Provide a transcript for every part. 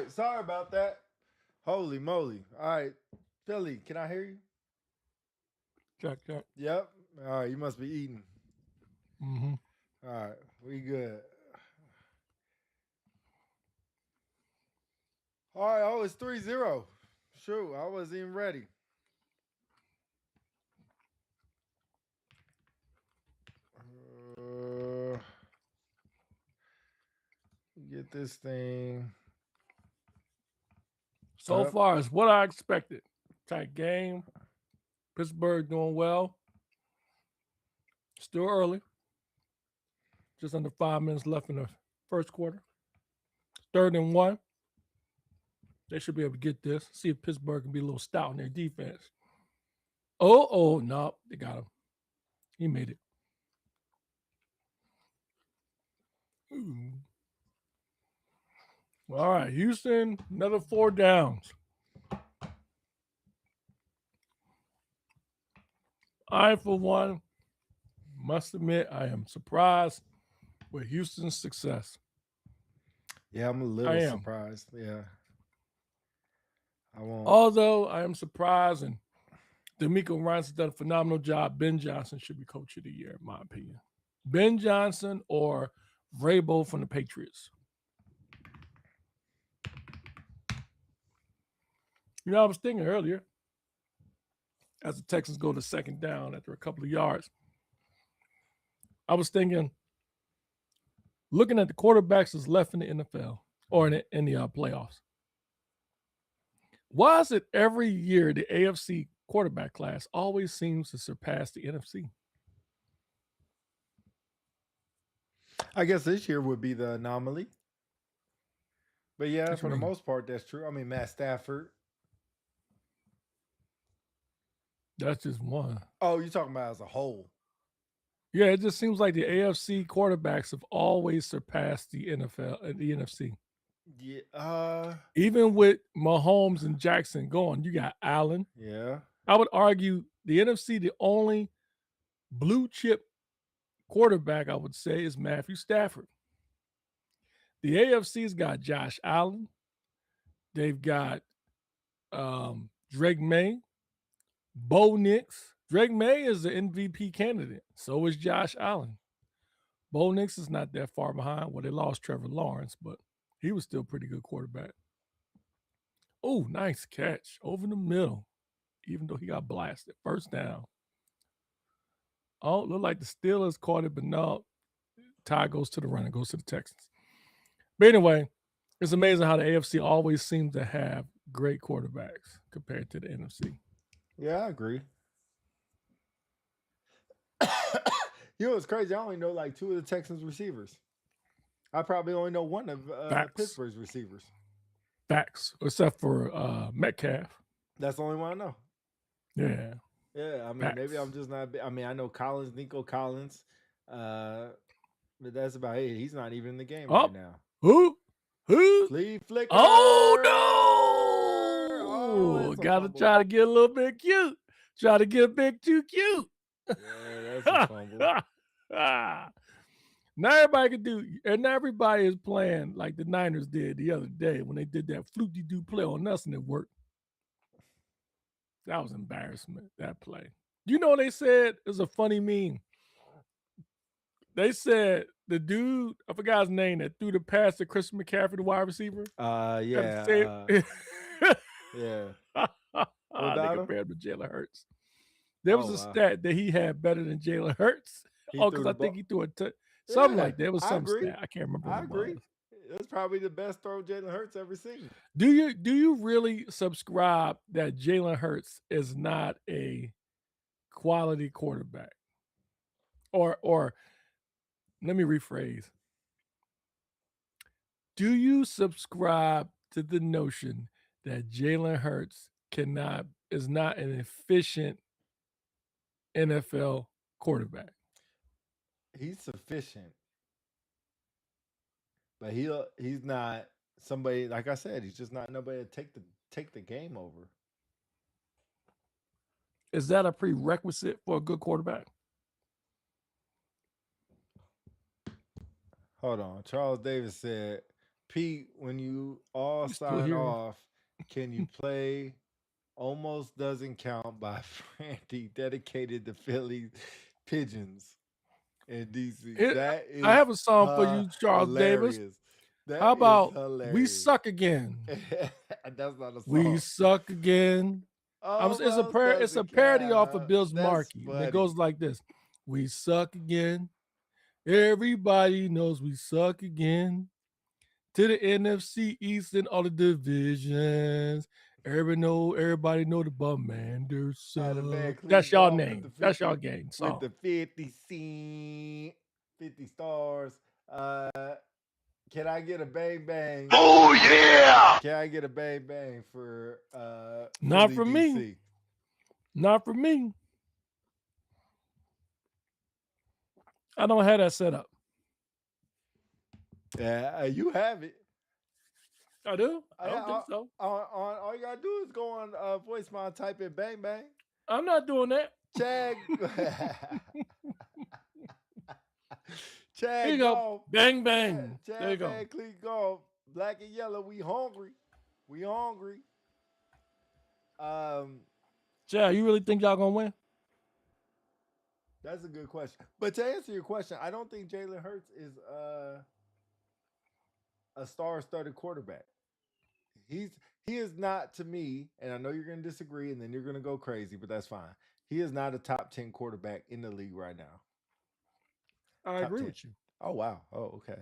right. Sorry about that. Holy moly. All right. Philly, can I hear you? Check, check. Yep. All right. You must be eating. Mm-hmm. All right. We good. All right. Oh, it's 3-0. Shoot. I wasn't even ready. Uh, get this thing So up. far, it's what I expected. Tight game. Pittsburgh doing well. Still early. Just under 5 minutes left in the first quarter. 3rd and 1. They should be able to get this. See if Pittsburgh can be a little stout in their defense. No, they got him. He made it. Ooh. All right, Houston, another 4 downs. I, for one, must admit I am surprised with Houston's success. Yeah, I'm a I little am. surprised. Yeah. I won't. Although I am surprised, and D'Amico Ryan's done a phenomenal job, Ben Johnson should be coach of the year, in my opinion. Ben Johnson or Vrabel from the Patriots. I was thinking earlier, as the Texans go to 2nd down after a couple of yards, I was thinking, looking at the quarterbacks that's left in the NFL or in the playoffs, why is it every year the AFC quarterback class always seems to surpass the NFC? I guess this year would be the anomaly. But yeah, What you for the mean? most part, that's true. I mean, Matt Stafford. That's just one. Oh, you're talking about as a whole. Yeah, it just seems like the AFC quarterbacks have always surpassed the NFL and the NFC. Yeah. Even with Mahomes and Jackson going, you got Allen. Yeah. I would argue the NFC, the only blue chip quarterback I would say is Matthew Stafford. The AFC's got Josh Allen. They've got Drake May, Bo Nix. Drake May is the MVP candidate. So is Josh Allen. Bo Nix is not that far behind. Well, they lost Trevor Lawrence, but he was still a pretty good quarterback. Oh, nice catch over the middle, even though he got blasted. 1st down. Oh, look like the Steelers caught it, but no. Tie goes to the runner, goes to the Texans. But anyway, it's amazing how the AFC always seems to have great quarterbacks compared to the NFC. Yeah, I agree. You know what's crazy? I only know like two of the Texans receivers. I probably only know one of Facts. Pittsburgh's receivers. Facts. Except for Metcalf. That's the only one I know. Yeah. Yeah, I mean, maybe I'm Facts. just not. I mean, I know Collins, Nico Collins, uh, but that's about it. He's not even in the game right Oh, now. who? Who? Flea Flicker. Oh, Oh no! that's a Gotta fumble. try to get a little bit cute. Try to get a bit too cute. Yeah, that's a fumble. Now everybody can do, and everybody is playing like the Niners did the other day when they did that fluky do play on us and it worked. That was embarrassment, that play. They said it was a funny meme. They said the dude, I forgot his name, that threw the pass to Christian McCaffrey, the wide receiver, got the same. Yeah, yeah. What They about him? compared him to Jalen Hurts. There was Oh a wow, stat that he had better than Jalen Hurts. he Oh, threw because the I think ball. he threw something Yeah, like that. It was I some agree. stat. I can't remember what I it agree. was. That's probably the best throw Jalen Hurts ever seen. Do you really subscribe that Jalen Hurts is not a quality quarterback? Or let me rephrase. Do you subscribe to the notion that Jalen Hurts cannot is not an efficient NFL quarterback? He's sufficient, but he's not somebody like I said. He's just not nobody to take the game over. Is that a prerequisite for a good quarterback? Hold on, Charles Davis said Pete, when you all You still sign here? off, can you play Almost Doesn't Count by Frankie, dedicated to Philly Pigeons in DC? Here, That I is have a song for you, Charles Davis. hilarious. How That is about "We hilarious. Suck Again"? That's not a We song. suck again. Almost It's a doesn't parody off of count. Bill's That's Markie that funny. goes like this: We suck again. Everybody knows we suck again. To the NFC East and all the divisions. Everybody know the Bummanders Adam Van suck. Cleef That's y'all golf with the name. That's y'all 50 game with song. the 50 50 stars. Can I get a bang bang? Oh yeah! Can I get a bang bang for Not Philly for me. DC? Not for me. I don't have that set up. Yeah, you have it. I do? I don't think so. All you gotta do is go on voicemail and type in bang bang. I'm not doing that. Chad Here you Chad go. Golf. Bang, bang. There you Chad go. Van Cleef Golf. Black and yellow. We hungry. We hungry. Um, Chad, you really think y'all gonna win? that's a good question. But to answer your question, I don't think Jalen Hurts is a star-studded quarterback. He's he is not to me, and I know you're going to disagree, and then you're going to go crazy, but that's fine. He is not a top 10 quarterback in the league right now. I Top agree 10. with you. Oh wow. Oh okay.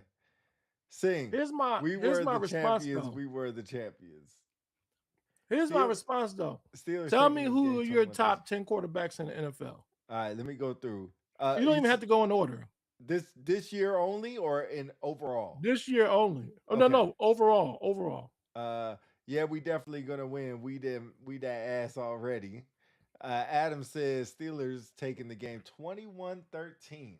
Sing. We Here's were my the response champions. though. We were the champions. Here's my Steel, response though. Steelers Tell taking me this who game are your 21-13. top 10 quarterbacks in the NFL. All right, let me go through. You don't even have to go in order. This year only or in overall? This year only. Oh no, Okay. no, overall. Overall. Uh yeah, we definitely gonna win. We that ass already. Adam says Steelers taking the game 21-13.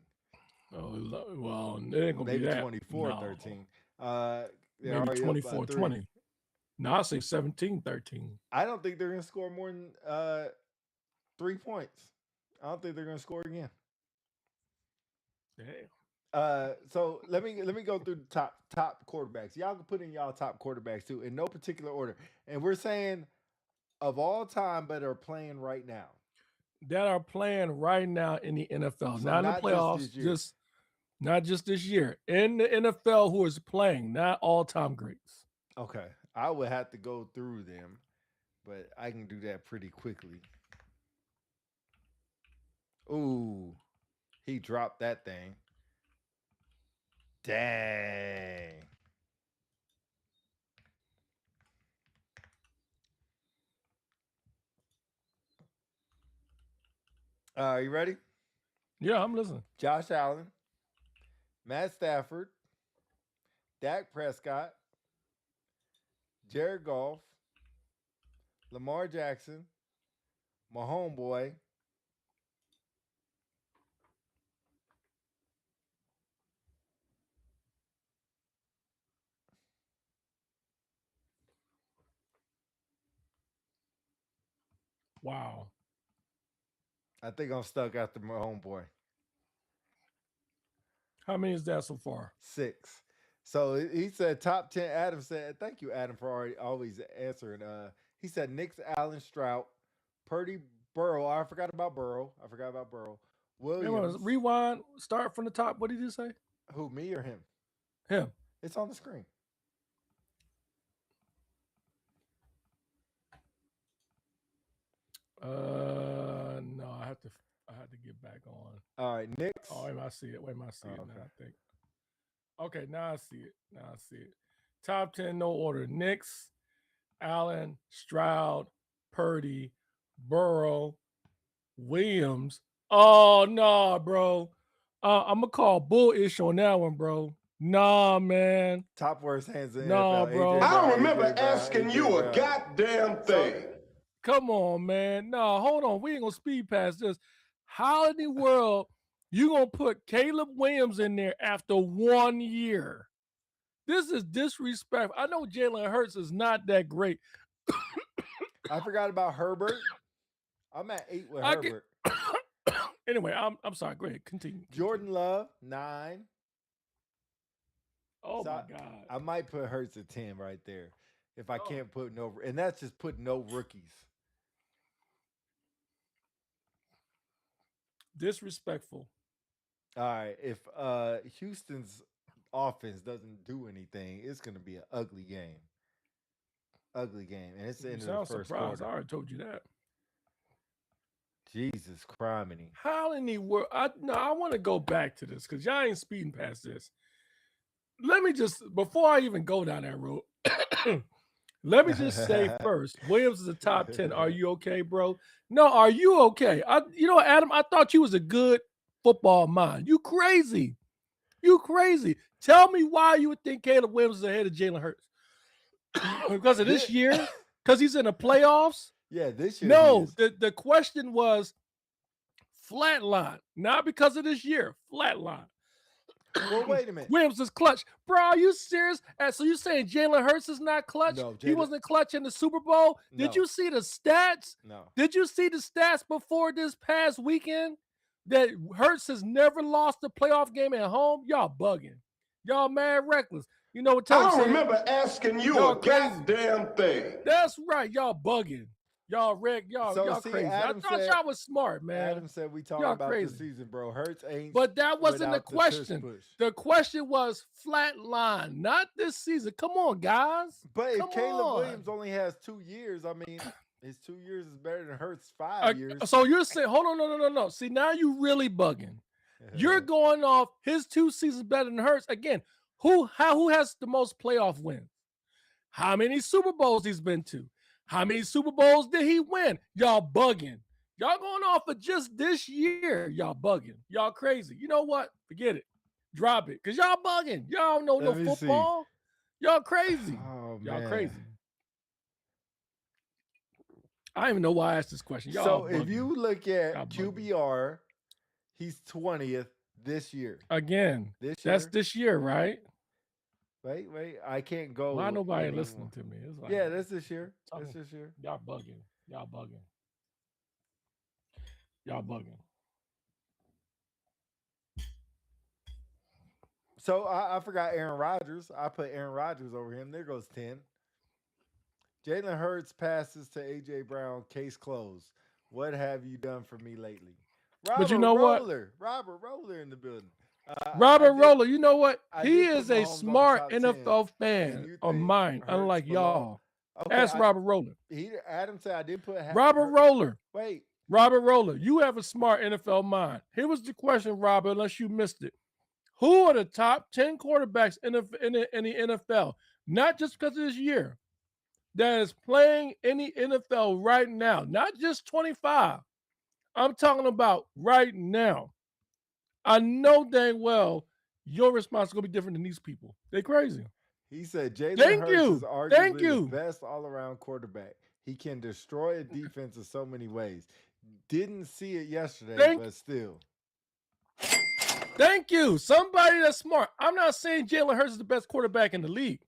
Oh well, it ain't gonna be Maybe that. twenty four No. thirteen. Uh they're Maybe already up by 3. 24-20. No, I'll say 17-13. I don't think they're gonna score more than 3 points. I don't think they're gonna score again. Damn. So let me go through the top quarterbacks. Y'all can put in y'all top quarterbacks too, in no particular order. And we're saying of all time, but are playing right now. That are playing right now in the NFL. So Not in the not just playoffs, this year. just not just this year. In the NFL who is playing, not all time greats. Okay, I would have to go through them, but I can do that pretty quickly. Ooh, he dropped that thing. Dang. You ready? Yeah, I'm listening. Josh Allen, Matt Stafford, Dak Prescott, Jared Goff, Lamar Jackson, my homeboy. Wow. I think I'm stuck after my homeboy. How many is that so far? 6. So he said top 10. Adam said, thank you, Adam, for always answering. He said Knicks, Allen, Strout, Purdy, Burrow. I forgot about Burrow. Remember, Williams. rewind, start from the top. What did you say? Who, me or him? Him. It's on the screen. No, I have to get back on. All right, Knicks. Oh, wait, I see it. Wait, I see it now. I think. Okay, now I see it. Top 10, no order. Knicks, Allen, Stroud, Purdy, Burrow, Williams. Oh no, bro. I'm gonna call bullish on that one, bro. Nah, man. Top worst hands in Nah, NFL. bro. AJ I Brown, don't remember AJ Brown, asking AJ you a Brown. goddamn thing. Come on, man. No, hold on. We ain't gonna speed past this. How in the world you gonna put Caleb Williams in there after 1 year? This is disrespectful. I know Jalen Hurts is not that great. I forgot about Herbert. I'm at 8 with I get, Herbert. anyway, I'm sorry. Go ahead. Continue. Jordan Love, 9. Oh So my God. I might put Hurts at 10 right there if I Oh. can't put no, and that's just put no rookies. Disrespectful. All right, if Houston's offense doesn't do anything, it's going to be an ugly game, and it's the You end of the sound first surprised. I quarter. already told you that. Jesus criminy. How in the world? I want to go back to this because y'all ain't speeding past this. Let me just before I even go down that road. Let me just say first, Williams is a top 10. Are you okay, bro? No, are you okay? You know, Adam, I thought you was a good football mind. You crazy. You crazy. Tell me why you would think Caleb Williams is ahead of Jalen Hurts. Because of this year? Because he's in the playoffs? Yeah, this year he No, is. the question was flatline. Not because of this year. Flatline. Well, wait a minute. Williams is clutch. Bro, are you serious? So you saying Jalen Hurts is not clutch? No, He Jalen. wasn't clutch in the Super Bowl? Did No. you see the stats? No. Did you see the stats before this past weekend? That Hurts has never lost a playoff game at home? Y'all bugging. Y'all mad reckless. You know what I Tony don't said? remember asking you Y'all a crazy. goddamn thing. That's right. Y'all bugging. Y'all So, crazy. Adam I thought said- y'all was smart, man. Adam said we talking Y'all about crazy. the season, bro. Hurts ain't. But that wasn't the without tush question. push. The question was flat line, not this season. Come on, guys. But if Come Caleb on. Williams only has 2 years, I mean, his 2 years is better than Hurts' 5 years. So you're saying, hold on, no. See, now you really bugging. You're going off his 2 seasons better than Hurts. Again, who has the most playoff wins? How many Super Bowls he's been to? How many Super Bowls did he win? Y'all bugging. Y'all going off of just this year. Y'all bugging. Y'all crazy. You know what? Forget it. Drop it. Because y'all bugging. Y'all don't know Let me no football. Y'all crazy. Oh, Y'all man. crazy. I don't even know why I asked this question. Y'all So if bugging. you look Y'all at bugging. QBR, he's 20th this year. Again, This that's year? this year, right? Wait, I can't go. Why nobody anymore. listening to me? It's like, Yeah, that's this year. Something- That's this year. y'all bugging. Y'all bugging. Y'all bugging. So I forgot Aaron Rodgers. I put Aaron Rodgers over him. There goes 10. Jalen Hurts passes to AJ Brown. Case closed. What have you done for me lately? But you know what? Robert Roller in the building. Robert Roller, you know what? I He did put is a Mahomes on the smart top 10, NFL and fan you of think mine, Hurts unlike below? y'all. Okay, Ask Robert Roller. Adam said I did put Robert Roller. Wait, Robert Roller, you have a smart NFL mind. Here was the question, Robert, unless you missed it. Who are the top 10 quarterbacks in the NFL? Not just because of this year, that is playing in the NFL right now, not just 25. I'm talking about right now. I know dang well your response is going to be different than these people. They crazy. he said Jalen Thank Hurts you. is arguably Thank you. the best all-around quarterback. He can destroy a defense in so many ways. Didn't see it yesterday, but still. Thank you. Somebody that's smart. I'm not saying Jalen Hurts is the best quarterback in the league,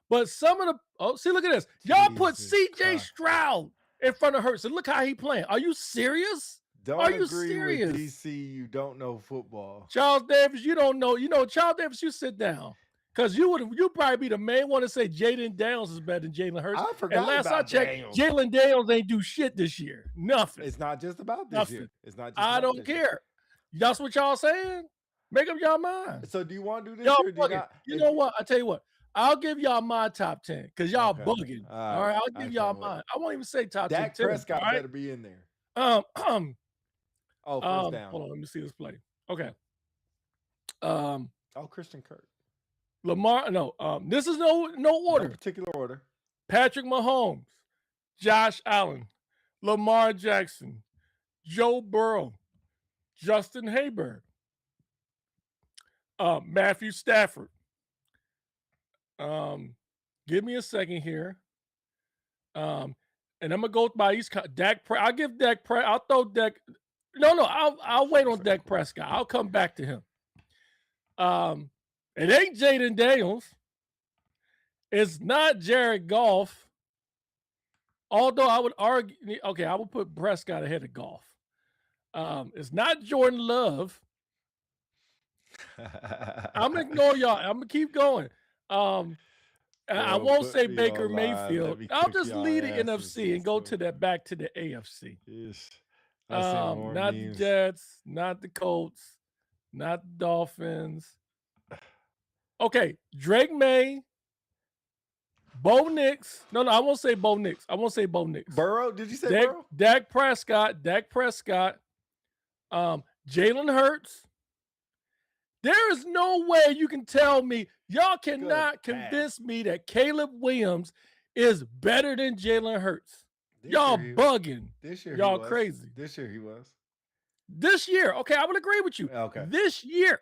but some of the see, look at this. Y'all put Jesus CJ Christ. Stroud in front of Hurts, and look how he playing. Are you serious? Don't Are you agree serious? with DC. You don't know football. Charles Davis, you don't know. You know, Charles Davis, you sit down. Because you probably be the main one to say Jaden Daniels is better than Jalen Hurts. I forgot and last about I checked, Daniels. Jalen Daniels ain't do shit this year. Nothing. It's not just about this Nothing. year. It's not just I about don't this year. care. That's what y'all saying? Make up y'all mind. So do you want to do this Y'all year or do you bugging. not? You know what? I tell you what. I'll give y'all my top 10 because y'all Okay. bugging. All All right. right. I'll I give y'all can't wait. mine. I won't even say top 10. Dak Prescott better be in there. Oh, First down. Hold on. Let me see this play. Okay. Christian Kirk. Lamar. No. This is no order. No particular order. Patrick Mahomes, Josh Allen, Lamar Jackson, Joe Burrow, Justin Haber, Matthew Stafford. Give me a second here. And I'm gonna go by East. Dak. I'll give Dak. I'll throw Dak. No. I'll wait on Dak Prescott. I'll come back to him. It ain't Jaden Daniels. It's not Jared Goff. Although I would argue, okay, I would put Prescott ahead of Goff. It's not Jordan Love. I'm gonna ignore y'all. I'm gonna keep going. I Bro, won't put say me Baker on live. Let Mayfield. me I'll cook just y'all leave the asses. NFC and It's go so to that back to the AFC. ish. I seen more Not the memes. Jets, not the Colts, not the Dolphins. Okay, Drake May, Bo Nix. No, I won't say Bo Nix. I won't say Bo Nix. Burrow? Did you say Burrow? Dak Prescott, Jalen Hurts. There is no way you can tell me, y'all cannot convince me that Caleb Williams is better than Jalen Hurts. Y'all bugging. This year y'all he was. crazy. This year he was. This year, okay, I would agree with you. Okay. This year.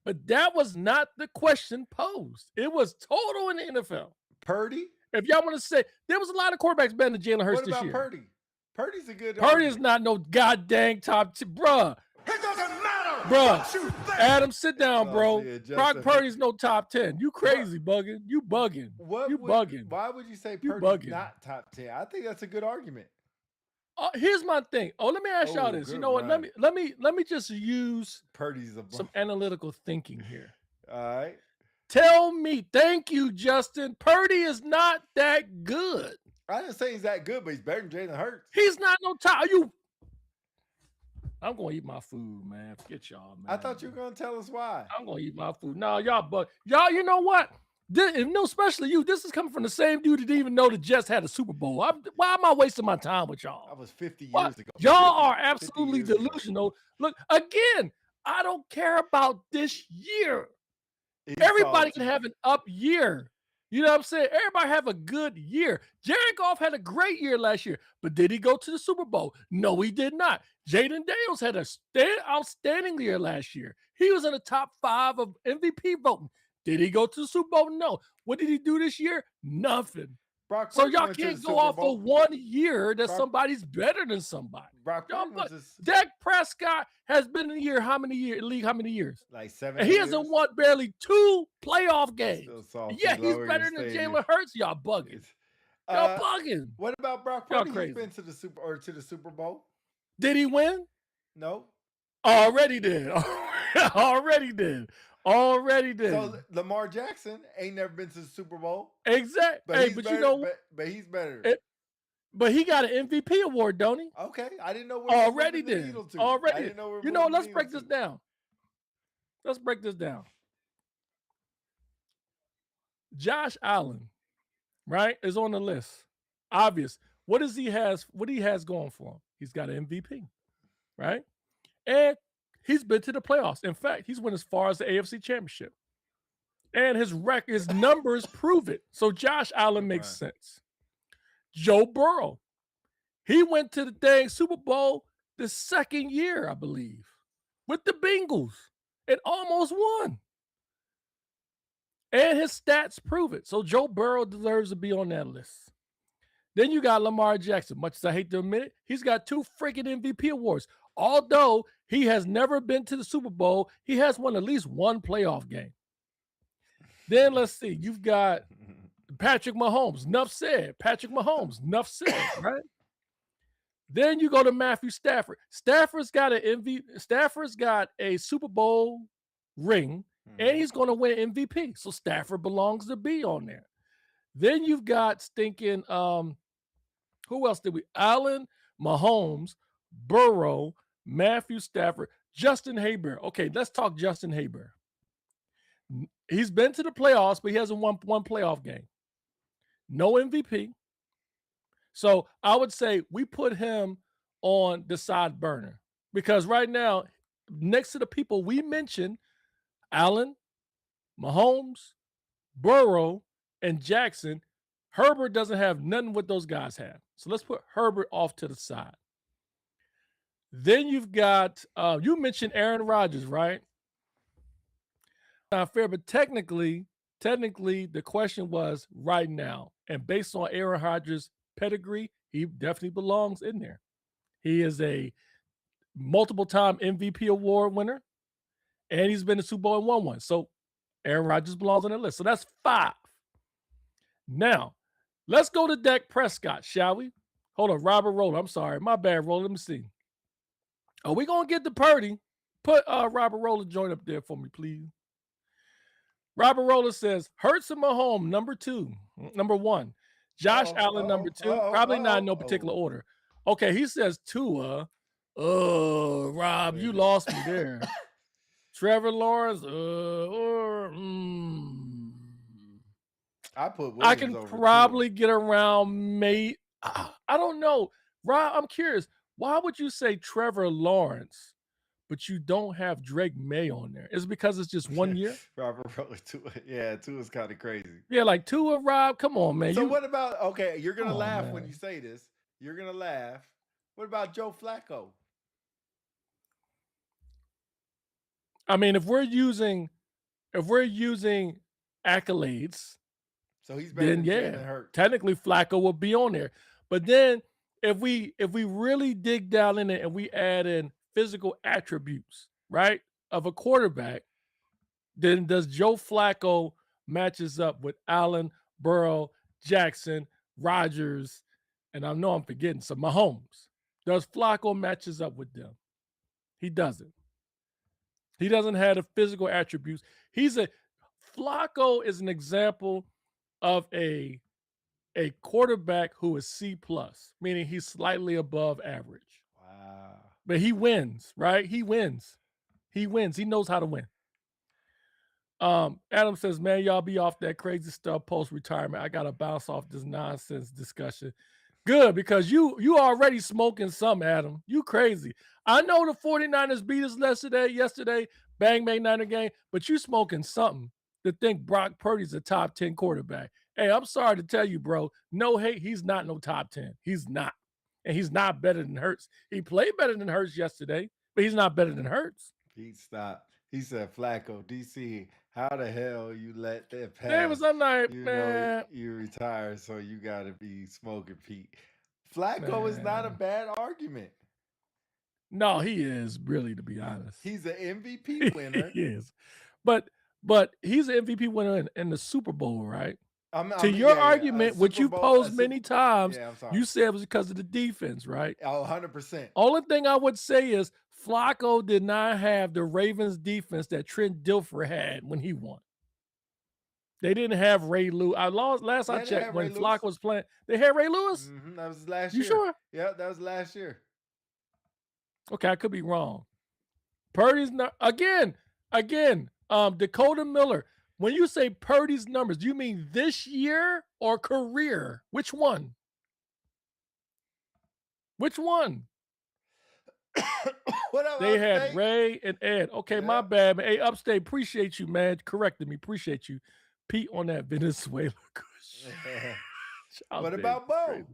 But that was not the question posed. It was total in the NFL. Purdy? If y'all want to say, there was a lot of quarterbacks better than Jalen Hurts this year. What about Purdy? Purdy's a good Purdy is not no goddamn top bruh. It doesn't matter. Bruh. Adam, sit down, bro. Brock Purdy's no top 10. You crazy, bugging. You bugging. You bugging. Why would you say Purdy's not top 10? I think that's a good argument. Here's my thing. Let me ask y'all this. You know what? Let me just use Purdy's some analytical thinking here. All right. Tell me, thank you, Justin. Purdy is not that good. I didn't say he's that good, but he's better than Jalen Hurts. He's not no top. I'm gonna eat my food, man. Forget y'all, man. I thought you were gonna tell us why. I'm gonna eat my food. No, y'all, you know what? Especially you. This is coming from the same dude that didn't even know the Jets had a Super Bowl. Why am I wasting my time with y'all? I was 50 years ago. Y'all are absolutely delusional. Look, again, I don't care about this year. Everybody can have an up year. You know what I'm saying? Everybody have a good year. Jared Goff had a great year last year, but did he go to the Super Bowl? No, he did not. Jaden Daniels had an outstanding year last year. He was in the top 5 of MVP voting. Did he go to the Super Bowl? No. What did he do this year? Nothing. So y'all can't go off of 1 year that somebody's better than somebody. Dak Prescott has been in the league how many years? Like 7 and he hasn't won barely 2 playoff games. Yeah, he's better than Jalen Hurts. Y'all bugging. Y'all bugging. What about Brock Purdy? He's been to the Super Bowl. Did he win? No. Already did. Already did. So Lamar Jackson ain't never been to the Super Bowl. Exactly. But you know, but he's better. But he got an MVP award, don't he? Okay, I didn't know where already did. Already. You know, let's break this down. Let's break this down. Josh Allen, right, is on the list. Obvious. What he has going for him? He's got an MVP, right? And he's been to the playoffs. In fact, he's went as far as the AFC Championship. And his numbers prove it. So Josh Allen makes sense. Joe Burrow. He went to the dang Super Bowl the second year, I believe, with the Bengals and almost won. And his stats prove it. So Joe Burrow deserves to be on that list. Then you got Lamar Jackson. Much as I hate to admit it, he's got 2 freaking MVP awards. Although he has never been to the Super Bowl, he has won at least 1 playoff game. Then let's see. You've got Patrick Mahomes. Enough said. Patrick Mahomes. Enough said, right? Then you go to Matthew Stafford. Stafford's got a Super Bowl ring, and he's going to win MVP. So Stafford belongs to be on there. Then you've got stinking who else did we? Allen, Mahomes, Burrow, Matthew Stafford, Justin Herbert. Okay, let's talk Justin Herbert. He's been to the playoffs, but he hasn't won 1 playoff game. No MVP. So I would say we put him on the side burner because right now, next to the people we mentioned, Allen, Mahomes, Burrow, and Jackson, Herbert doesn't have nothing what those guys have. So let's put Herbert off to the side. Then you've got, you mentioned Aaron Rodgers, right? Not fair, but technically, the question was right now. And based on Aaron Rodgers' pedigree, he definitely belongs in there. He is a multiple-time MVP award winner, and he's been to Super Bowl and won 1. So Aaron Rodgers belongs on that list. So that's 5. Now, let's go to Dak Prescott, shall we? Hold on, Robert Roller. I'm sorry. My bad, Roller. Let me see. Are we going to get to Purdy? Put Robert Roller joint up there for me, please. Robert Roller says Hurts and Mahomes number 2, number 1. Josh Allen number 2. Probably not in no particular order. Okay, he says Tua. Oh, Rob, you lost me there. Trevor Lawrence. I put Williams I can over probably get around May. I don't know. Rob, I'm curious. Why would you say Trevor Lawrence, but you don't have Drake May on there? Is it because it's just 1 year? Robert Roller, Tua's kind of crazy. Yeah, like Tua, Rob. Come on, man. So what about? Okay, you're gonna Come on, laugh man. when you say this. You're gonna laugh. What about Joe Flacco? I mean, if we're using accolades, so he's better then than Jalen Hurts. Technically Flacco will be on there. But then if we really dig down in it and we add in physical attributes, right, of a quarterback, then does Joe Flacco matches up with Allen, Burrow, Jackson, Rodgers, and I know I'm forgetting some Mahomes. Does Flacco matches up with them? He doesn't. He doesn't have the physical attributes. Flacco is an example of a quarterback who is C+, meaning he's slightly above average. Wow. But he wins, right? He wins. He knows how to win. Adam says, man, y'all be off that crazy stuff post-retirement. I got to bounce off this nonsense discussion. Good, because you already smoking some, Adam. You crazy. I know the 49ers beat us yesterday, bang, Niner game, but you smoking something to think Brock Purdy's a top 10 quarterback. Hey, I'm sorry to tell you, bro. No hate, he's not no top 10. He's not. And he's not better than Hurts. He played better than Hurts yesterday, but he's not better than Hurts. Pete, stop. He said, Flacco, DC, how the hell you let that pass? Davis, I'm like, you man. know you retired, so you got to be smoking, Pete. Flacco is not a bad argument. No, he is, really, to be honest. He's an MVP winner. He is. But he's an MVP winner in the Super Bowl, right? To your argument, which you posed many times, you said it was because of the defense, right? Oh, 100%. Only thing I would say is Flacco did not have the Ravens defense that Trent Dilfer had when he won. They didn't have Ray Lewis. Last I checked when Flacco was playing. They had Ray Lewis? Mm-hmm, that was last year. You sure? Yeah, that was last year. Okay, I could be wrong. Purdy's not again. Dakota Miller. When you say Purdy's numbers, do you mean this year or career? Which one? Which one? They had Ray and Ed. Okay, my bad. Hey, Upstate, appreciate you, man. Corrected me. Appreciate you. Pete on that Venezuela. What about Bo?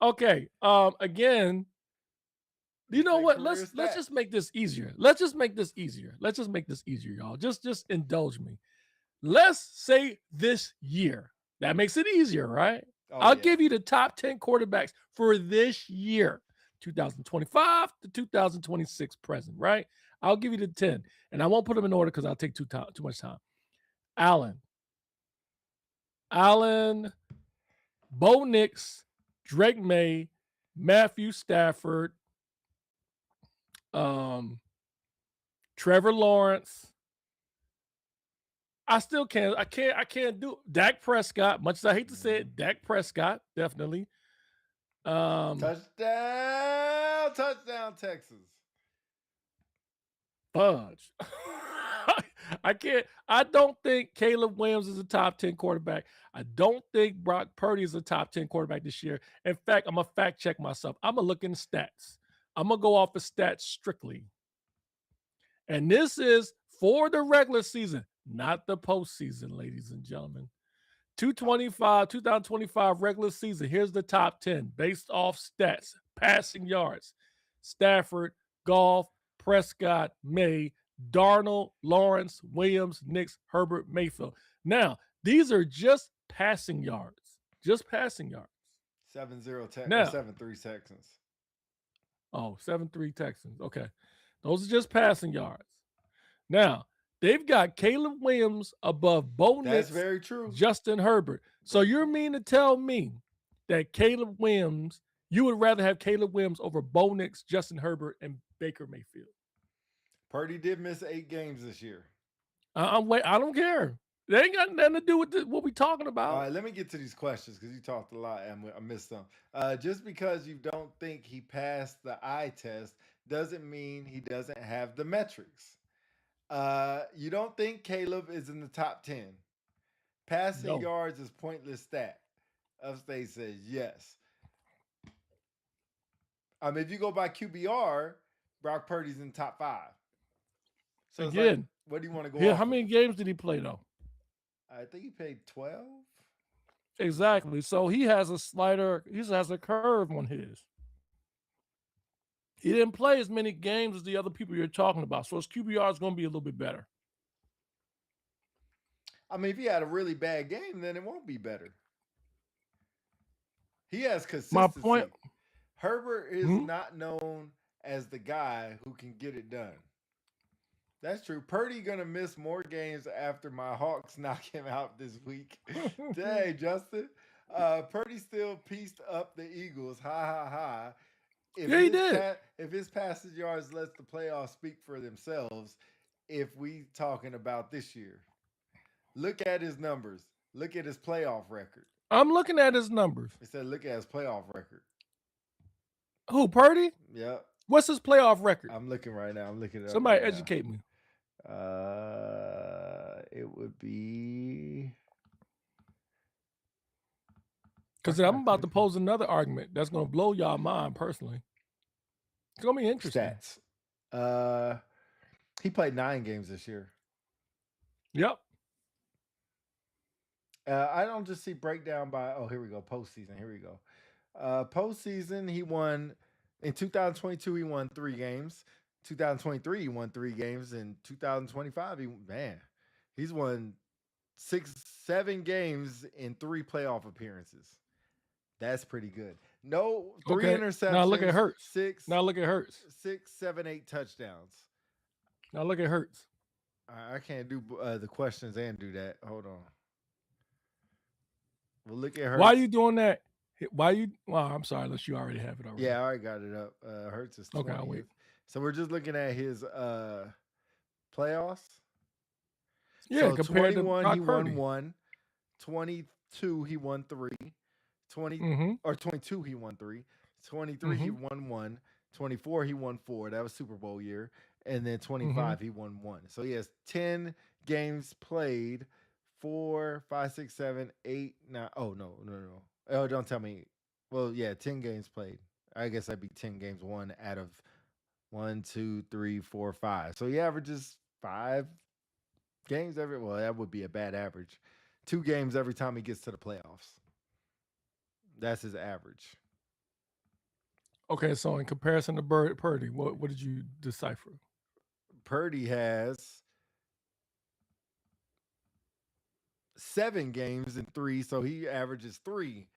Okay. Again, you know what? Let's just make this easier. Let's just make this easier, y'all. Just indulge me. Let's say this year. That makes it easier, right? I'll give you the top 10 quarterbacks for this year, 2025 to 2026 present, right? I'll give you the 10, and I won't put them in order because I'll take too much time. Allen, Bo Nix, Drake May, Matthew Stafford, Trevor Lawrence. I can't do Dak Prescott, much as I hate to say it. Dak Prescott, definitely. Touchdown, Texans. Fudge. I don't think Caleb Williams is a top 10 quarterback. I don't think Brock Purdy is a top 10 quarterback this year. In fact, I'm going to fact check myself. I'm going to look in the stats. I'm going to go off of stats strictly. And this is for the regular season, not the postseason, ladies and gentlemen. 2025 regular season. Here's the top 10 based off stats. Passing yards. Stafford, Goff, Prescott, May, Darnold, Lawrence, Williams, Nix, Herbert, Mayfield. Now, these are just passing yards. Just passing yards. 7-0 Texans. 7-3 Texans. Oh, 7-3 Texans. Okay. Those are just passing yards. Now, they've got Caleb Williams above Bo Nix. That's very true. Justin Herbert. So you're mean to tell me that Caleb Williams, you would rather have Caleb Williams over Bo Nix, Justin Herbert, and Baker Mayfield? Purdy did miss 8 games this year. I'm wait. I don't care. They ain't got nothing to do with what we talking All about. right, let me get to these questions because you talked a lot and I missed some. Just because you don't think he passed the eye test doesn't mean he doesn't have the metrics. You don't think Caleb is in the top 10. Passing No. yards is pointless stat. Upstate says yes. If you go by QBR, Brock Purdy's in top 5. So it's like, Again, what do you want to go here, off how of? many games did he play though? I think he played 12. Exactly. So he has a slider. He has a curve on his. He didn't play as many games as the other people you're talking about. So his QBR is going to be a little bit better. If he had a really bad game, then it won't be better. He has consistency. My point. Herbert is not known as the guy who can get it done. That's true. Purdy gonna miss more games after my Hawks knock him out this week. Dang, Justin. Purdy still pieced up the Eagles. Ha ha ha. Yeah, he did. If his passage yards lets the playoffs speak for themselves, if we talking about this year. Look at his numbers. Look at his playoff record. I'm looking at his numbers. It said look at his playoff record. Who, Purdy? Yep. What's his playoff record? I'm looking right now. I'm looking it up. Somebody right educate me. It would be because I'm about to pose another argument that's going to blow y'all mind personally. It's going to be interesting. Stats. He played 9 games this year. Yep. I don't just see breakdown by. Oh, here we go. Postseason. Here we go. Postseason. He won in 2022. He won 3 games. 2023, he won 3 games. In 2025, he's won 7 games in 3 playoff appearances. That's pretty good. No, 3 interceptions. Now look at Hurts. 6. Now look at Hurts. 6, 7, 8 touchdowns. Now look at Hurts. I can't do the questions and do that. Hold on. Well, look at Hurts. Why are you doing that? Well, I'm sorry, unless you already have it already. Yeah, I already got it up. Hurts is 20th. Okay, I'll wait. So we're just looking at his playoffs. Yeah, so compared 21, to he Purdy. won 1. 22, he won 3. 22, he won 3. 23, he won 1. 24, he won 4. That was Super Bowl year. And then 25, he won 1. So he has 10 games played. 4, 5, 6, 7, 8, 9. Oh, no. Oh, don't tell me. Well, yeah, 10 games played. I guess that'd be 10 games, 1 out of 1, 2, 3, 4, 5. So he averages 5 games every. Well, that would be a bad average. 2 games every time he gets to the playoffs. That's his average. Okay, so in comparison to Purdy, what did you decipher? Purdy has 7 games in 3, so he averages 3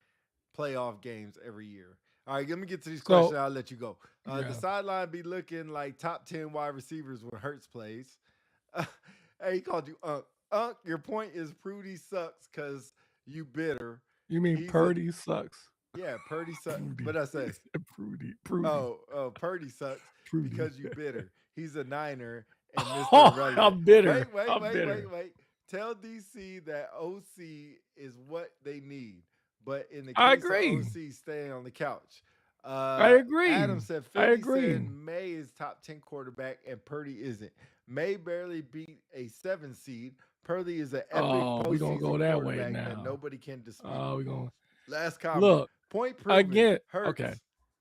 playoff games every year. All right, let me get to these questions. I'll let you go. The sideline be looking like top 10 wide receivers when Hurts plays. Hey, he called you Unk. Unk, your point is Prudy sucks because you bitter. You mean Purdy sucks? Yeah, Purdy sucks. What did I say? Prudy. Oh, Purdy sucks because you bitter. He's a Niner and Mr. Oh, I'm bitter. Wait. Tell DC that OC is what they need. But in the I case agree. of OC staying on the couch. I agree. Adam said 50 said May is top 10 quarterback and Purdy isn't. May barely beat a 7 seed. Purdy is an epic postseason we're gonna go that way quarterback now. that nobody can dispute. We're going. Last comment. Look, point proven. Again, Hurts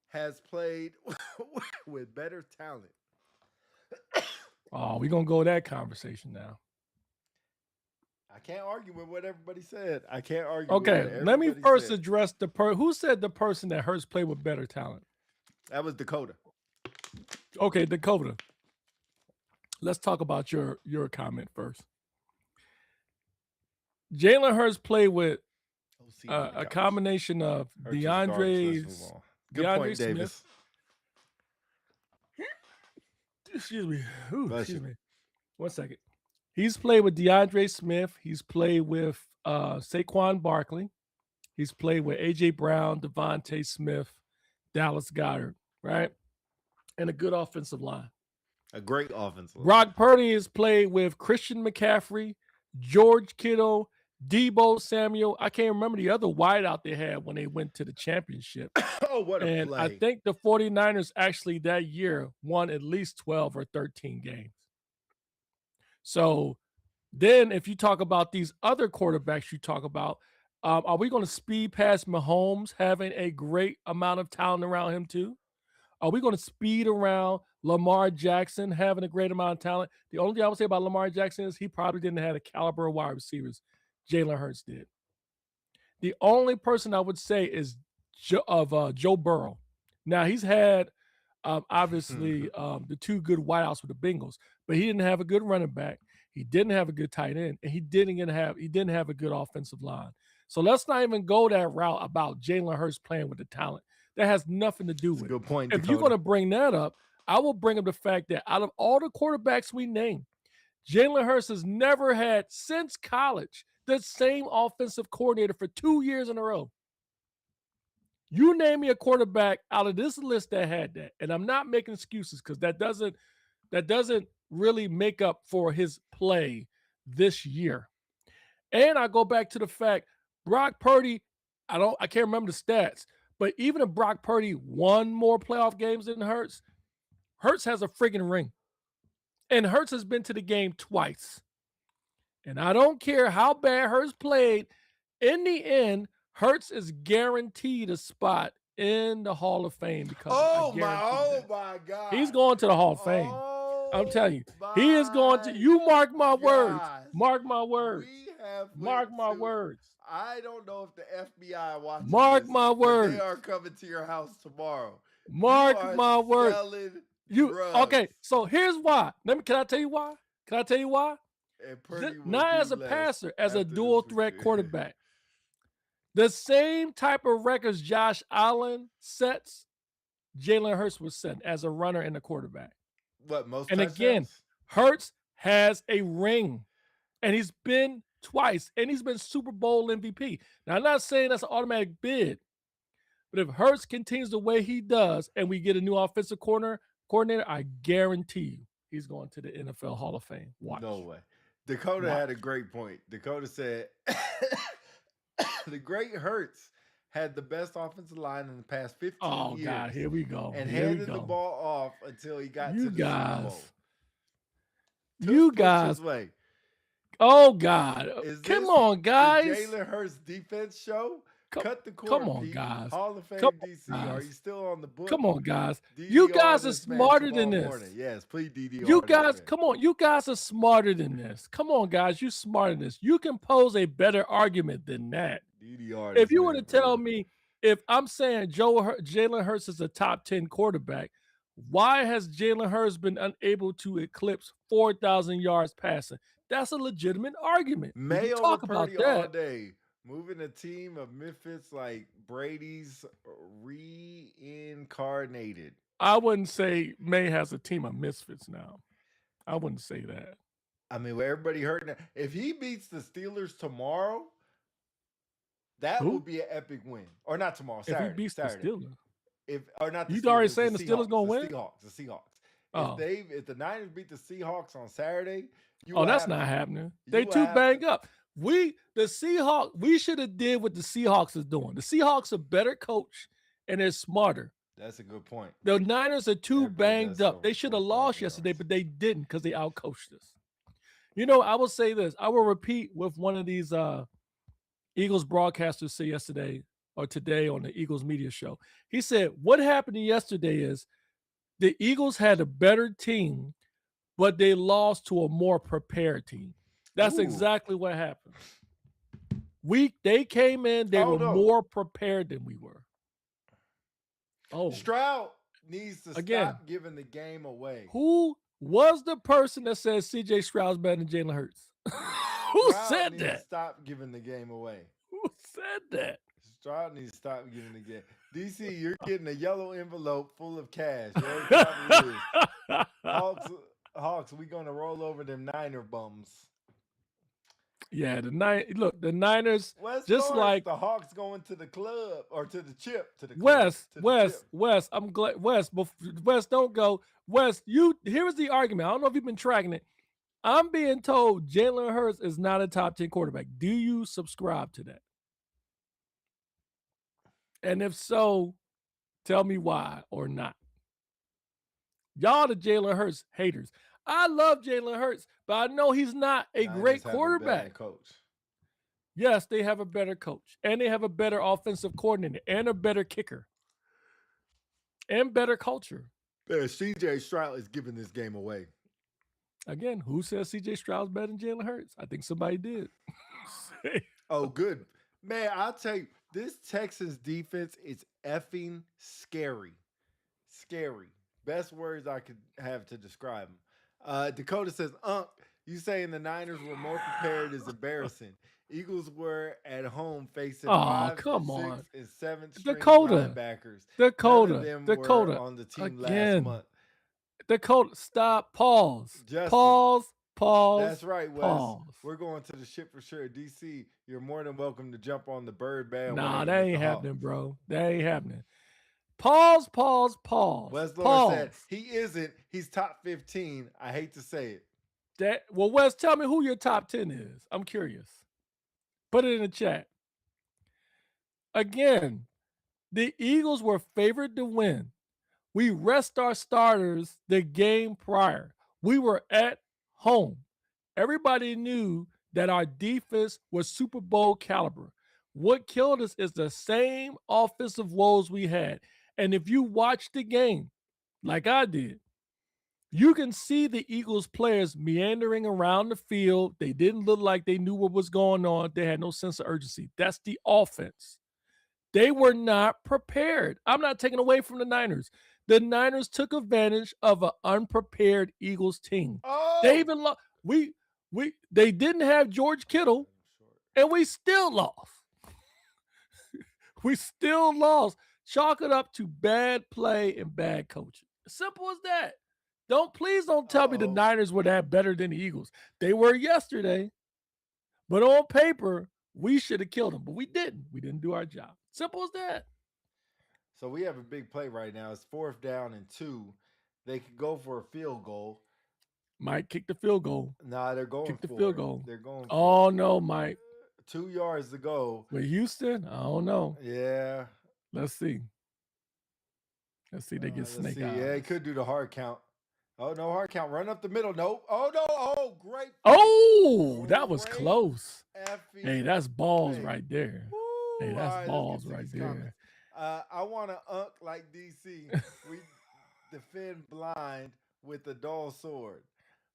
has played with better talent. We're gonna go that conversation now. I can't argue with what everybody said. I can't argue. Okay, let me first address who said the person that Hurts played with better talent. That was Dakota. Okay, Dakota. Let's talk about your comment first. Jalen Hurts played with a combination of DeAndre point, Smith. Davis. Excuse me. Excuse me. 1 second. He's played with DeAndre Smith. He's played with Saquon Barkley. He's played with A.J. Brown, Devontae Smith, Dallas Goedert, right? And a good offensive line. A great offensive line. Brock Purdy has played with Christian McCaffrey, George Kittle, Debo Samuel. I can't remember the other wideout they had when they went to the championship. Oh, what a And I play. think the 49ers actually that year won at least 12 or 13 games. So then if you talk about these other quarterbacks you talk about, are we going to speed past Mahomes having a great amount of talent around him too? Are we going to speed around Lamar Jackson having a great amount of talent? The only thing I would say about Lamar Jackson is he probably didn't have the caliber of wide receivers Jalen Hurts did. The only person I would say is Joe Burrow. Now he's had obviously the two good wideouts with the Bengals, but he didn't have a good running back. He didn't have a good tight end, and he didn't have a good offensive line. So let's not even go that route about Jalen Hurts playing with the talent. That has nothing to do with it. Good point. If you're going to bring that up, I will bring up the fact that out of all the quarterbacks we named, Jalen Hurts has never had since college the same offensive coordinator for 2 years in a row. You name me a quarterback out of this list that had that, and I'm not making excuses because that doesn't really make up for his play this year. And I go back to the fact Brock Purdy, I can't remember the stats, but even if Brock Purdy won more playoff games than Hurts, Hurts has a friggin' ring. And Hurts has been to the game twice. And I don't care how bad Hurts played, in the end, Hurts is guaranteed a spot in the Hall of Fame because oh my God. He's going to the Hall of Fame. I'm telling you, he is going to. You mark my words. Mark my words. Mark my words. I don't know if the FBI watches. Mark my words. They are coming to your house tomorrow. Mark my words. Drugs. Okay? So here's why. Can I tell you why? Can I tell you why? Not as a passer, as a dual threat quarterback. The same type of records Josh Allen sets, Jalen Hurts was setting as a runner and a quarterback. What, most and touchdowns? Again, Hurts has a ring, and he's been twice, and he's been Super Bowl MVP. Now, I'm not saying that's an automatic bid, but if Hurts continues the way he does and we get a new offensive coordinator, I guarantee you he's going to the NFL Hall of Fame. Watch. No way. Dakota had a great point. Dakota said the great Hurts had the best offensive line in the past 15 years. Oh, God, here we go. And handed the ball off until he got to the Super Bowl. You guys. Oh, God. Come on, guys. The Jalen Hurts defense show? Cut the cord. Come on, guys. Hall of Fame DC. Are you still on the book? Come on, guys. You guys are smarter than this. Yes, please, DDR. You guys, come on. You guys are smarter than this. Come on, guys. You smarter than this. You can pose a better argument than that. DDR. If you were to tell me, if I'm saying Jalen Hurts is a top 10 quarterback, why has Jalen Hurts been unable to eclipse 4,000 yards passing? That's a legitimate argument. Mayo talk about that all day. Moving a team of misfits like Brady's reincarnated. I wouldn't say May has a team of misfits now. I wouldn't say that. I mean, everybody hurting. If he beats the Steelers tomorrow, that would be an epic win. Or not tomorrow, Saturday. If he beats the Steelers. You already saying the Steelers going to win? The Seahawks. If the Niners beat the Seahawks on Saturday, that's not happening. They too banged up. We should have did what the Seahawks is doing. The Seahawks are better coach and they're smarter. That's a good point. The Niners are too banged up. They should have lost yesterday, but they didn't because they outcoached us. I will say this. I will repeat with one of these Eagles broadcasters said yesterday or today on the Eagles media show. He said, what happened yesterday is the Eagles had a better team, but they lost to a more prepared team. That's exactly what happened. They came in, they were more prepared than we were. Stroud needs to stop giving the game away. Who was the person that said CJ Stroud's better than Jalen Hurts? Who said that? Stop giving the game away. Who said that? Stroud needs to stop giving the game. DC, you're getting a yellow envelope full of cash. Hawks, we gonna roll over them Niner bums. Yeah, the Niners, West just Lawrence, like the Hawks going to the club or to the chip, to the club, West, to the West, chip. West. I'm glad West, don't go. West, here's the argument. I don't know if you've been tracking it. I'm being told Jalen Hurts is not a top 10 quarterback. Do you subscribe to that? And if so, tell me why or not. Y'all the Jalen Hurts haters. I love Jalen Hurts, but I know he's not a Niners great have a bad quarterback. coach. Yes, they have a better coach, and they have a better offensive coordinator, and a better kicker, and better culture. CJ Stroud is giving this game away. Again, who says CJ Stroud's better than Jalen Hurts? I think somebody did. Oh, good. Man, I'll tell you, this Texans defense is effing scary. Scary. Best words I could have to describe them. Dakota says, you saying the Niners were more prepared is embarrassing. Eagles were at home facing Oh, 5th, come 6th, on. and 7th string Dakota. linebackers. None of Dakota. them were Dakota. on the team last Again. month. Dakota, stop. Pause. Justin. Pause. That's right, Wes. Pause. We're going to the ship for sure. DC, you're more than welcome to jump on the bird bandwagon. Nah, that ain't happening, bro. That ain't happening. Pause. Wes Lord pause. said he isn't. He's top 15. I hate to say it. Wes, tell me who your top 10 is. I'm curious. Put it in the chat. Again, the Eagles were favored to win. We rest our starters the game prior. We were at home. Everybody knew that our defense was Super Bowl caliber. What killed us is the same offensive woes we had. And if you watch the game, like I did, you can see the Eagles players meandering around the field. They didn't look like they knew what was going on. They had no sense of urgency. That's the offense. They were not prepared. I'm not taking away from the Niners. The Niners took advantage of an unprepared Eagles team. Oh, They even lost. They didn't have George Kittle, and we still lost. We still lost. Chalk it up to bad play and bad coaching. Simple as that. Please don't tell me the Niners were that better than the Eagles. They were yesterday, but on paper, we should have killed them, but we didn't. We didn't do our job. Simple as that. So we have a big play right now. It's 4th down and 2. They could go for a field goal. Mike, kick the field goal. Nah, they're going kick the for field it. goal. They're going for Oh, it. no, Mike. 2 yards to go. With Houston? I don't know. Yeah. Let's see. They get snake eyes. Yeah, he could do the hard count. Oh, no hard count. Run up the middle. Nope. Oh, no. Oh, great. Oh, that was close. Hey, that's balls right there. Woo. Hey, that's balls right there. I want to like DC. We defend blind with a dull sword.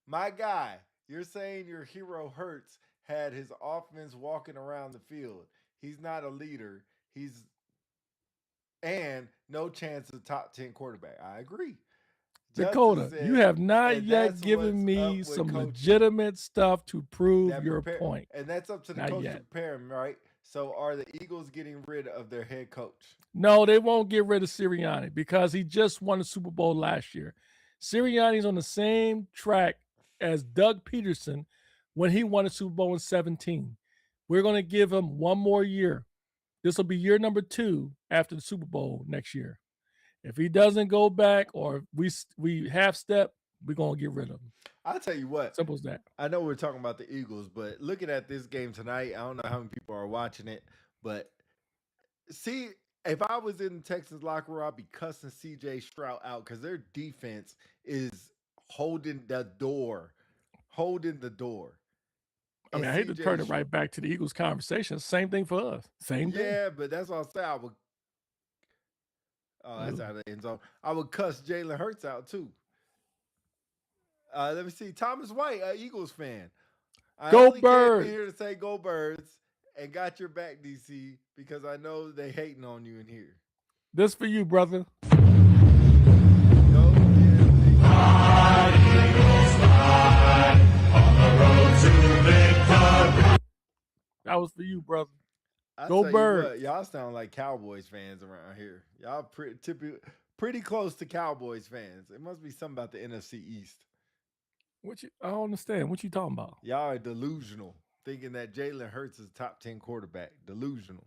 My guy, you're saying your hero Hurts had his offense walking around the field. He's not a leader. And no chance of top 10 quarterback. I agree. Dakota, you have not yet given me some legitimate stuff to prove your point. And that's up to the coach to prepare him, right? So are the Eagles getting rid of their head coach? No, they won't get rid of Sirianni because he just won the Super Bowl last year. Sirianni's on the same track as Doug Peterson when he won the Super Bowl in 2017. We're going to give him one more year. This will be year number 2 after the Super Bowl next year. If he doesn't go back or we half step, we're going to get rid of him. I'll tell you what. Simple as that. I know we're talking about the Eagles, but looking at this game tonight, I don't know how many people are watching it, but see, if I was in the Texans locker room, I'd be cussing CJ Stroud out because their defense is holding the door. I mean, I hate to turn it right back to the Eagles conversation. Same thing for us. Same thing. Yeah, but that's what I said. That's out of the end zone. I would cuss Jalen Hurts out too. Let me see. Thomas White, Eagles fan. Go Birds! Came here to say go Birds and got your back, DC, because I know they hating on you in here. This for you, brother. That was for you, brother. Go Birds! Y'all sound like Cowboys fans around here. Y'all pretty close to Cowboys fans. It must be something about the NFC East. I don't understand. What you talking about? Y'all are delusional. thinking that Jalen Hurts is a top 10 quarterback. Delusional.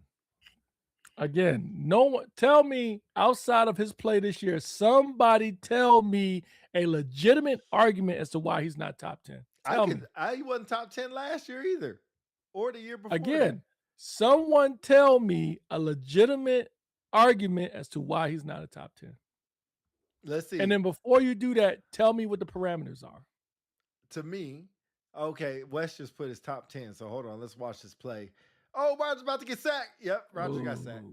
Again, no one tell me outside of his play this year, somebody tell me a legitimate argument as to why he's not top 10. Tell me. He wasn't top 10 last year either. Or the year before Again, someone tell me a legitimate argument as to why he's not a top 10. Let's see. And then before you do that, tell me what the parameters are. To me, okay, West just put his top 10. So hold on, let's watch this play. Oh, Rodgers about to get sacked. Yep, Rodgers got sacked.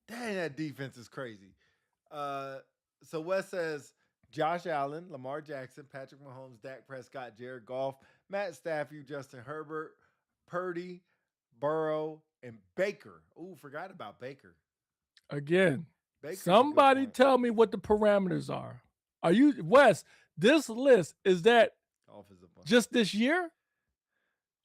Dang, that defense is crazy. So West says Josh Allen, Lamar Jackson, Patrick Mahomes, Dak Prescott, Jared Goff, Matt Stafford, Justin Herbert, Purdy, Burrow, and Baker. Ooh, forgot about Baker. Again, somebody tell me what the parameters are. Are you, Wes, this list, is that just this year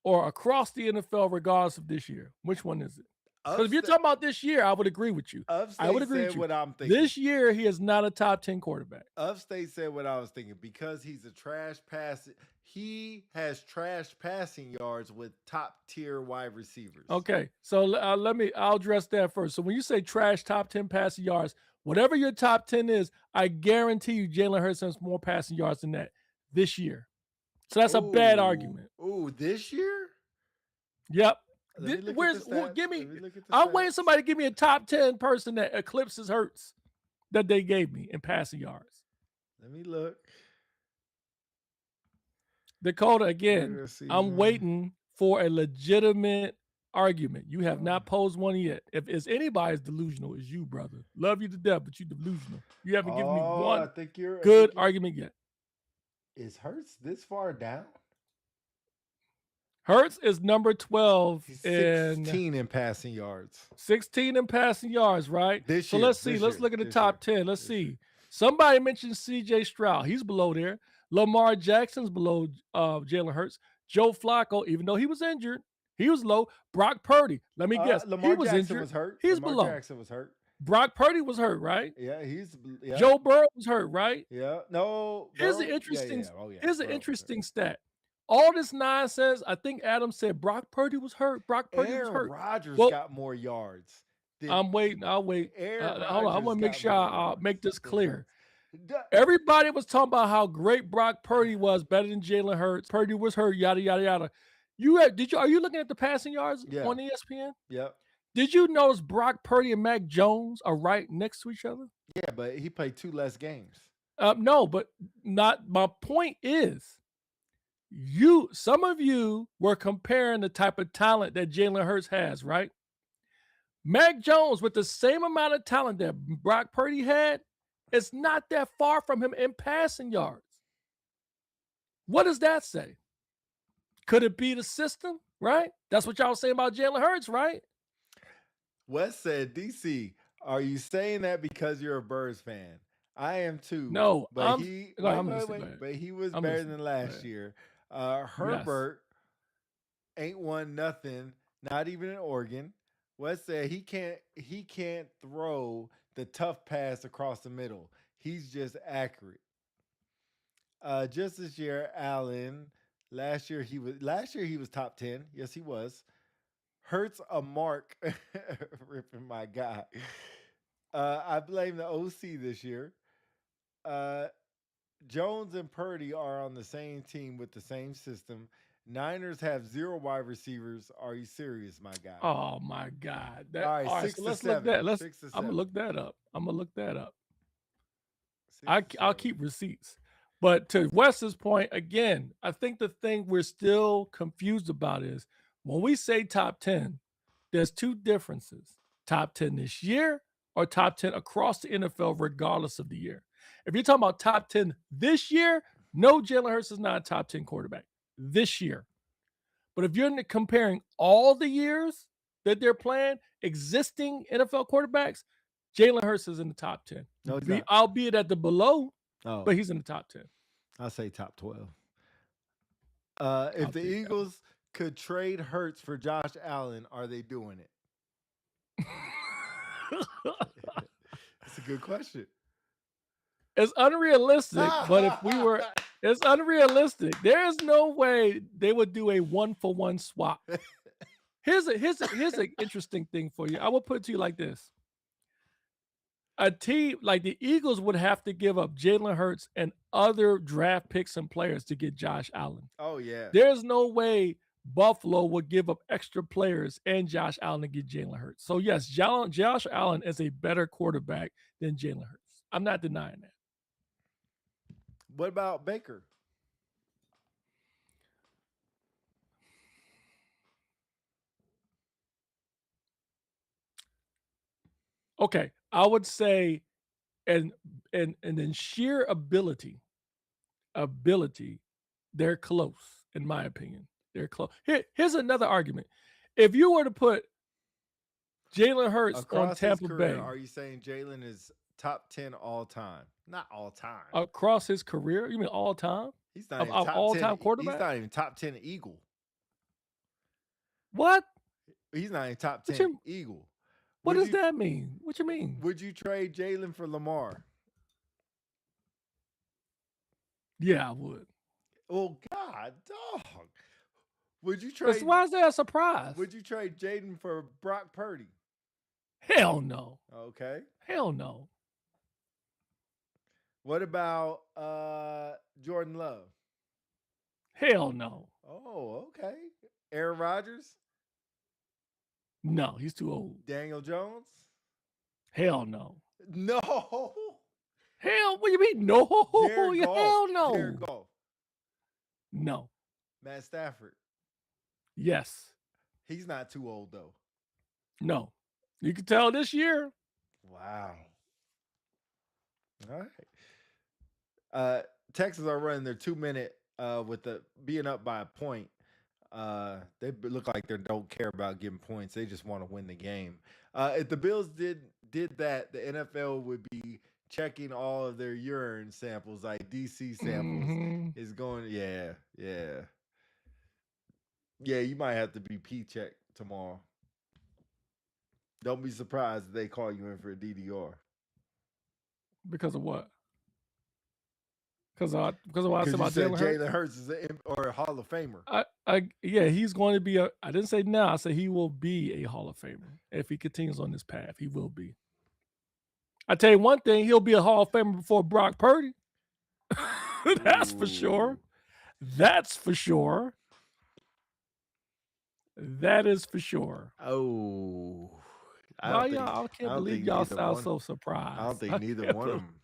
or across the NFL regardless of this year? Which one is it? Because if you're talking about this year, I would agree with you. I would agree with you. What I'm thinking. This year, he is not a top 10 quarterback. Upstate said what I was thinking. Because he's a trash pass, he has trash passing yards with top tier wide receivers. Okay, so I'll address that first. So when you say trash top 10 passing yards, whatever your top 10 is, I guarantee you Jalen Hurts has more passing yards than that this year. So that's a bad argument. Ooh, this year? Yep. I'm waiting somebody to give me a top 10 person that eclipses Hurts that they gave me in passing yards. Let me look. Dakota, again, I'm waiting for a legitimate argument. You have not posed one yet. If it's anybody's delusional, it's you, brother. Love you to death, but you're delusional. You haven't given me one good argument yet. Is Hurts this far down? Hurts is number 12 16 in passing yards. 16 in passing yards, right? Let's see. Let's look at the top 10. Let's see. Somebody mentioned C.J. Stroud. He's below there. Lamar Jackson's below Jalen Hurts. Joe Flacco, even though he was injured, he was low. Brock Purdy, let me guess. Lamar he was Jackson injured. Was hurt. He's Lamar below. Jackson was hurt. Brock Purdy was hurt, right? Yeah, yeah. Joe Burrow was hurt, right? Yeah. No. Here's an interesting stat. All this nonsense, I think Adam said Brock Purdy was hurt. Brock Purdy was hurt. Rodgers got more yards. I'm waiting. I'll wait. Hold on. I want to make sure I make this clear. Everybody was talking about how great Brock Purdy was, better than Jalen Hurts. Purdy was hurt, yada, yada, yada. Are you looking at the passing yards on ESPN? Yep. Did you notice Brock Purdy and Mac Jones are right next to each other? Yeah, but he played 2 less games. No, but not. My point is, some of you were comparing the type of talent that Jalen Hurts has, right? Mac Jones, with the same amount of talent that Brock Purdy had, it's not that far from him in passing yards. What does that say? Could it be the system, right? That's what y'all saying about Jalen Hurts, right? Wes said, DC, are you saying that because you're a Birds fan? I am too. No, but he was better than last year. Herbert ain't won nothing, not even in Oregon. Wes said he can't throw the tough pass across the middle. He's just accurate. Just this year, Allen. Last year he was top 10. Yes, he was. Hurts a mark, ripping my guy. I blame the OC this year. Jones and Purdy are on the same team with the same system. Niners have 0 wide receivers. Are you serious, my guy? Oh my God! All right, 6 to 7. I'm gonna look that up. I'll keep receipts. But to Wes's point, again, I think the thing we're still confused about is when we say top 10, there's 2 differences: top 10 this year or top 10 across the NFL, regardless of the year. If you're talking about top 10 this year, no, Jalen Hurts is not a top 10 quarterback this year. But if you're comparing all the years that they're playing, existing NFL quarterbacks, Jalen Hurts is in the top 10. No, albeit at the below, but he's in the top 10. I'll say top 12. If the Eagles could trade Hurts for Josh Allen, are they doing it? That's a good question. It's unrealistic, but if we were It's unrealistic. There is no way they would do a 1-for-1 swap. Here's an interesting thing for you. I will put it to you like this. A team like the Eagles would have to give up Jalen Hurts and other draft picks and players to get Josh Allen. Oh yeah. There's no way Buffalo would give up extra players and Josh Allen to get Jalen Hurts. So yes, Josh Allen is a better quarterback than Jalen Hurts. I'm not denying that. What about Baker? Okay, I would say, and then sheer ability, they're close in my opinion. They're close. Here's another argument. If you were to put Jalen Hurts on Across his Tampa career, Bay are you saying Jalen is top 10 all time? Not all time. across his career, you mean all time? He's not Of even top 10. all-time quarterback? He's not even top 10 Eagle. What? He's not even top What 10 Eagle. What Would does you- that mean? What you mean? Would you trade Jalen for Lamar? Yeah, I would. Oh God, dog. Would you That's trade? why is that a surprise? Would you trade Jaden for Brock Purdy? Hell no. Okay. Hell no. What about Jordan Love? Hell no. Oh, okay. Aaron Rodgers? No, he's too old. Daniel Jones? Hell no. No. Hell, what do you mean? No. Jared Goff. Hell no. Jared Goff. No. Matt Stafford. Yes. He's not too old though. No. You can tell this year. Wow. All right. Texans are running their 2-minute with the being up by a point. They look like they don't care about getting points. They just want to win the game. If the Bills did that, the NFL would be checking all of their urine samples, like DC samples. Is going, yeah. You might have to be P-checked tomorrow. Don't be surprised if they call you in for a DDR. Because of what? Because of what I said You about said Jalen Hurts? Jalen Hurts is a Hall of Famer. Yeah, he's going to be I didn't say now. I said he will be a Hall of Famer. If he continues on this path, he will be. I tell you one thing, he'll be a Hall of Famer before Brock Purdy. That's for sure. That's for sure. That is for sure. Oh. I can't believe y'all sound so surprised. I don't think neither one of them.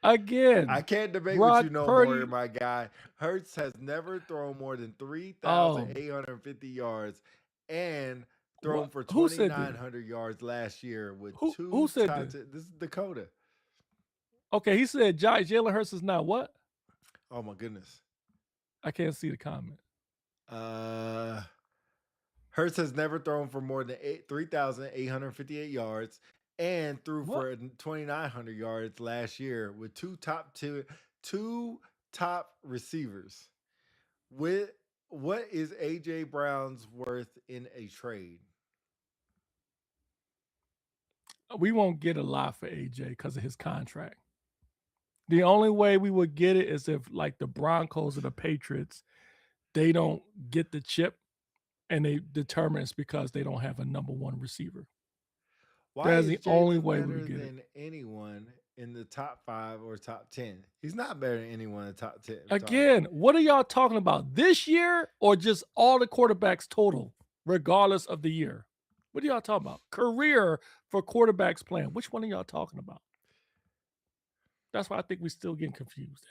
Again, I can't debate Brock with you no Purdy, more, my guy. Hurts has never thrown more than 3,850 yards and thrown for 2,900 yards last year with who said top this? 10. This is Dakota. Okay, he said Jalen Hurts is not what? Oh my goodness. I can't see the comment. Hurts has never thrown for more than 3,858 yards and threw for 2,900 yards last year with two top receivers. What is AJ Brown's worth in a trade? We won't get a lot for AJ because of his contract. The only way we would get it is if, like, the Broncos or the Patriots, they don't get the chip and they determine it's because they don't have a number one receiver. Why That's is the Jalen only way we better would get than anyone in the top 5 or top 10? He's not better than anyone in the top 10. Again, what are y'all talking about? This year or just all the quarterbacks total, regardless of the year? What are y'all talking about? Career for quarterbacks playing. Which one are y'all talking about? That's why I think we're still getting confused.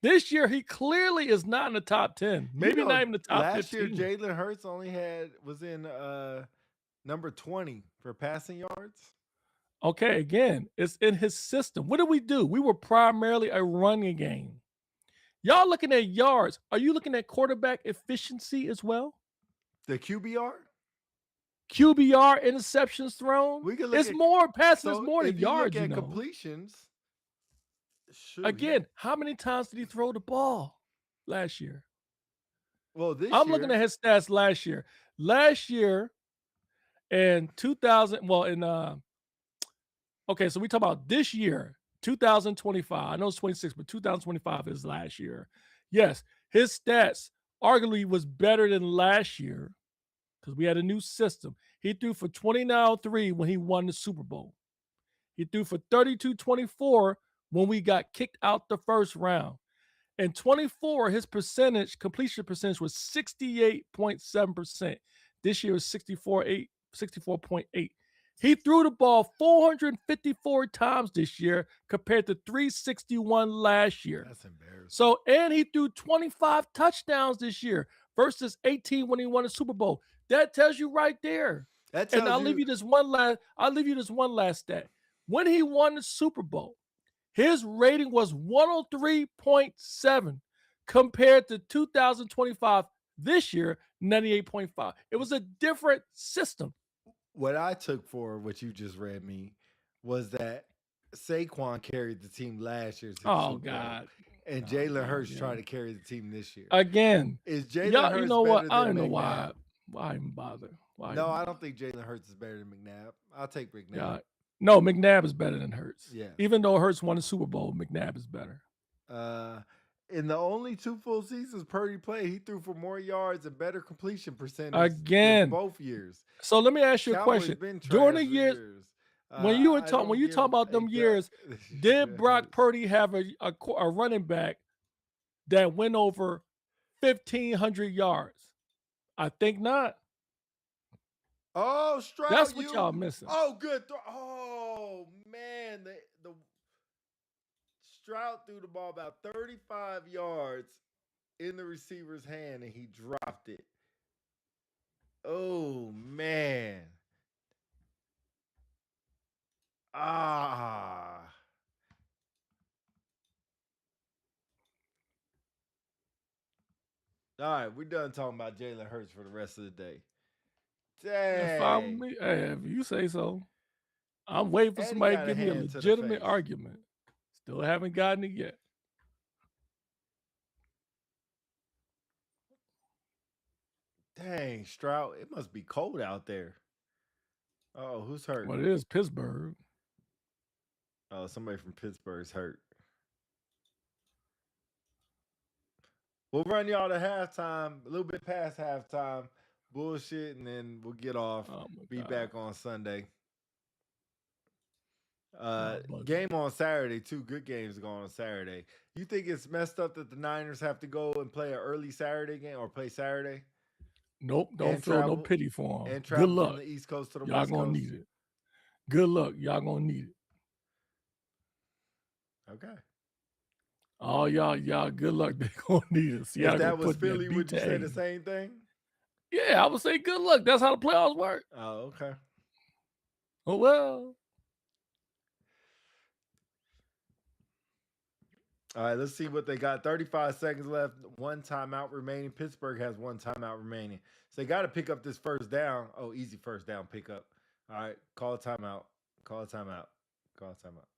This year, he clearly is not in the top 10. Maybe not even the top 15. Last year, Jalen Hurts was in number 20 for passing yards. Okay, again, it's in his system. What did we do? We were primarily a running game. Y'all looking at yards. Are you looking at quarterback efficiency as well? The QBR? QBR, interceptions thrown. It's more passing, it's more than yards. If you look at completions. Again, how many times did he throw the ball last year? Well, I'm looking at his stats last year. Last year in 2000, okay, so we talk about this year, 2025. I know it's 26, but 2025 is last year. Yes, his stats arguably was better than last year because we had a new system. He threw for 29-3 when he won the Super Bowl. He threw for 32-24 when we got kicked out the first round. In 24, his completion percentage was 68.7%. This year is 64.8. He threw the ball 454 times this year compared to 361 last year. That's embarrassing. So, and he threw 25 touchdowns this year versus 18 when he won the Super Bowl. That tells you right there. And I'll leave you this one last stat. When he won the Super Bowl, his rating was 103.7 compared to 2025 this year, 98.5. It was a different system. What I took for what you just read me was that Saquon carried the team last year. Oh, God. And Jalen Hurts trying to carry the team this year. Again. Is Jalen Hurts you know what? better I than don't know McNabb? why even bother. No, I don't think Jalen Hurts is better than McNabb. I'll take McNabb. Yeah. No, McNabb is better than Hurts. Yeah. Even though Hurts won the Super Bowl, McNabb is better. In the only 2 full seasons Purdy played, he threw for more yards and better completion percentage again both years. So let me ask you a question. During the years, when you talk about them years, did Brock Purdy have a running back that went over 1,500 yards? I think not. Oh, Stroud! That's what y'all missing. Oh, good. Oh man, the Stroud threw the ball about 35 yards in the receiver's hand, and he dropped it. Oh man. All right, we're done talking about Jalen Hurts for the rest of the day. That's fine with me. Hey, if you say so. I'm waiting for somebody to give me a legitimate argument. Still haven't gotten it yet. Dang, Stroud, it must be cold out there. Oh, who's hurt? Well, it is Pittsburgh. Oh, somebody from Pittsburgh's hurt. We'll run y'all to halftime, a little bit past halftime, bullshit, and then we'll get off. Be back on Sunday. Game on Saturday, 2 good games going on Saturday. You think it's messed up that the Niners have to go and play an early Saturday game or play Saturday? Nope, don't feel no pity for them. And travel from the East Coast to the West Coast. Y'all gonna need it. Good luck. Y'all gonna need it. Okay. Oh, y'all, good luck. They're gonna need it. If that was Philly, would you say the same thing? Yeah, I would say good luck. That's how the playoffs work. Oh, okay. Oh, well. All right, let's see what they got. 35 seconds left. 1 timeout remaining. Pittsburgh has 1 timeout remaining. So they got to pick up this first down. Oh, easy first down pickup. All right, call a timeout. Call a timeout. Call a timeout.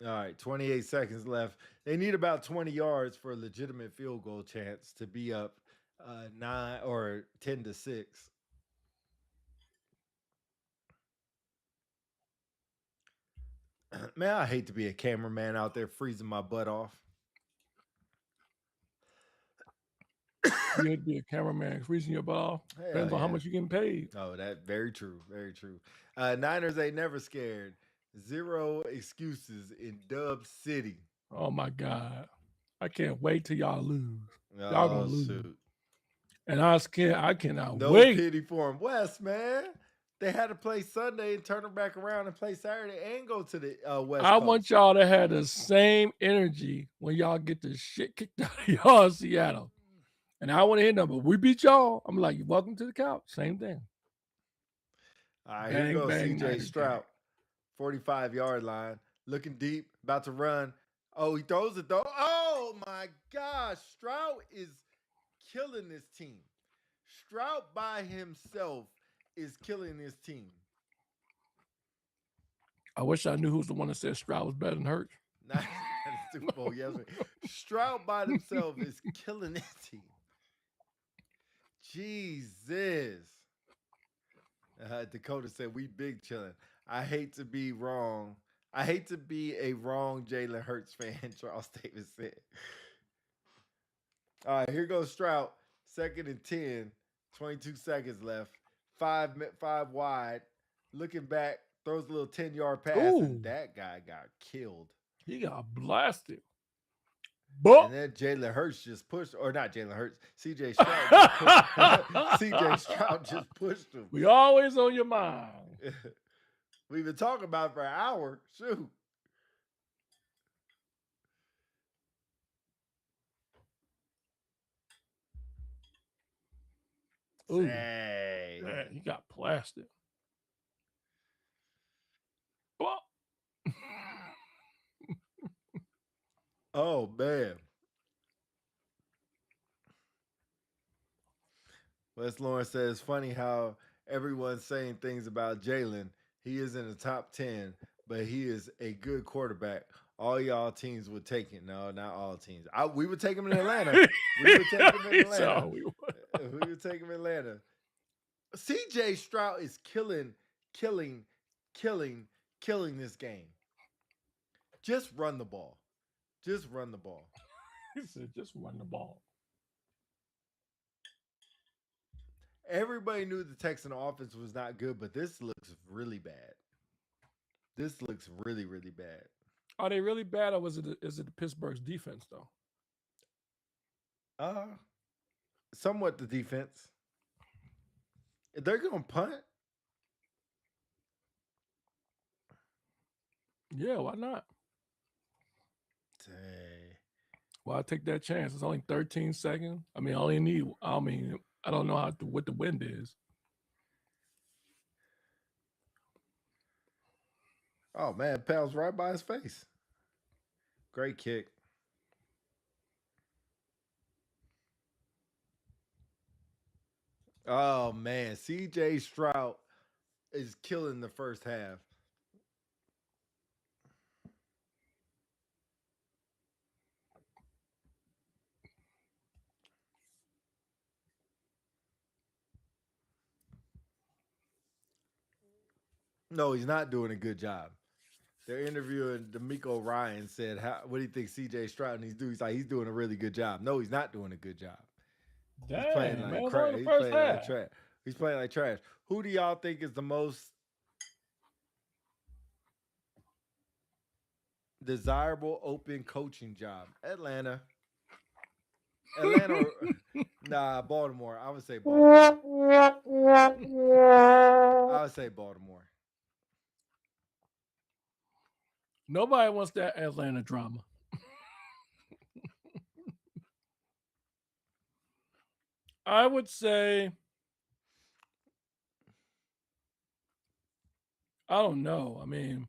All right, 28 seconds left. They need about 20 yards for a legitimate field goal chance to be up 9 or 10-6. Man, I hate to be a cameraman out there freezing my butt off. You hate to be a cameraman freezing your butt off. Depends on how much you're getting paid. Oh, that very true. Very true. Niners ain't never scared. 0 excuses in Dub City. Oh my God. I can't wait till y'all lose. Y'all gonna lose. Shoot. And I cannot no wait. No pity for them. West, man. They had to play Sunday and turn them back around and play Saturday and go to the West I Coast. want y'all to have the same energy when y'all get the shit kicked out of y'all in Seattle. And I want to hear number. We beat y'all. I'm like, welcome to the couch. Same thing. All right, here goes CJ Stroud. 45-yard line. Looking deep. About to run. Oh, he throws it though. Oh my gosh. Stroud is killing this team. Stroud by himself is killing his team. I wish I knew who's the one that said Stroud was better than Hurts. Not Super Bowl yesterday. Stroud by himself is killing his team. Jesus. Dakota said, "We big chilling." I hate to be wrong. I hate to be a wrong Jalen Hurts fan. Charles Davis said. All right, here goes Stroud. Second and 10. 22 seconds left. Five wide. Looking back, throws a little 10-yard pass, and Ooh, that guy got killed. he got blasted. And But then Jalen Hurts just pushed, or not Jalen Hurts, CJ Stroud just pushed. CJ Stroud just pushed him. we always on your mind. We've been talking about it for an hour. Shoot. Ooh, Hey. man, he got blasted. But Oh, man. Wes Lawrence says, funny how everyone's saying things about Jalen. He is in the top 10, but he is a good quarterback. All y'all teams would take him. No, not all teams. We would take him in Atlanta. We would take him in Atlanta. We would take him in Atlanta. CJ Stroud is killing this game. Just run the ball. Just run the ball. He said, just run the ball. Everybody knew the Texan offense was not good, but this looks really bad. This looks really, really bad. Are they really bad, or is it the Pittsburgh's defense though? Somewhat the defense. They're gonna punt. Yeah, why not? Dang. Well, I take that chance. It's only 13 seconds. I mean, I don't know what the wind is. Oh man, Pal's right by his face. Great kick. Oh man, CJ Stroud is killing the first half. No, he's not doing a good job. They're interviewing D'Amico Ryan said, what do you think CJ Stroud needs to do? He's doing a really good job. No, he's not doing a good job. Dang, He's playing man, like it's crap. only the He's first playing like half. trash. He's playing like trash. Who do y'all think is the most desirable open coaching job? Atlanta. Nah, Baltimore. I would say Baltimore. I would say Baltimore. Nobody wants that Atlanta drama. I would say, I don't know. I mean,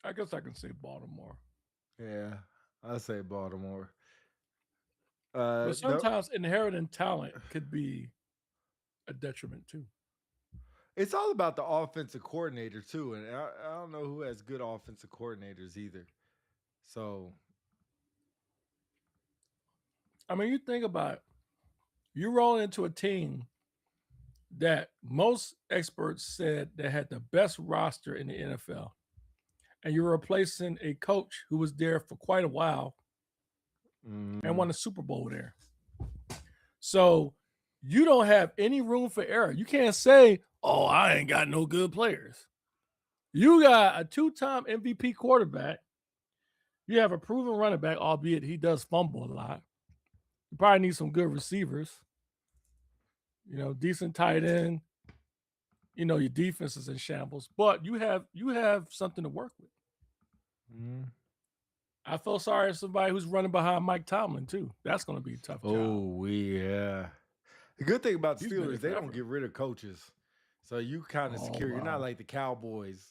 I guess I can say Baltimore. Yeah, I'd say Baltimore. But No, sometimes inheriting talent could be a detriment too. it's all about the offensive coordinator too, and I don't know who has good offensive coordinators either. So I mean, you think about it. You roll into a team that most experts said that had the best roster in the NFL, and you're replacing a coach who was there for quite a while and won a Super Bowl there. So you don't have any room for error. You can't say, oh, I ain't got no good players. You got a 2-time MVP quarterback. You have a proven running back, albeit he does fumble a lot. You probably need some good receivers. Decent tight end. Your defense is in shambles, but you have something to work with. I feel sorry for somebody who's running behind Mike Tomlin too. That's going to be a tough job. Oh yeah. The good thing about the He's been Steelers, there they don't forever. get rid of coaches, so you kind of Oh, secure. You're not wow. like the Cowboys,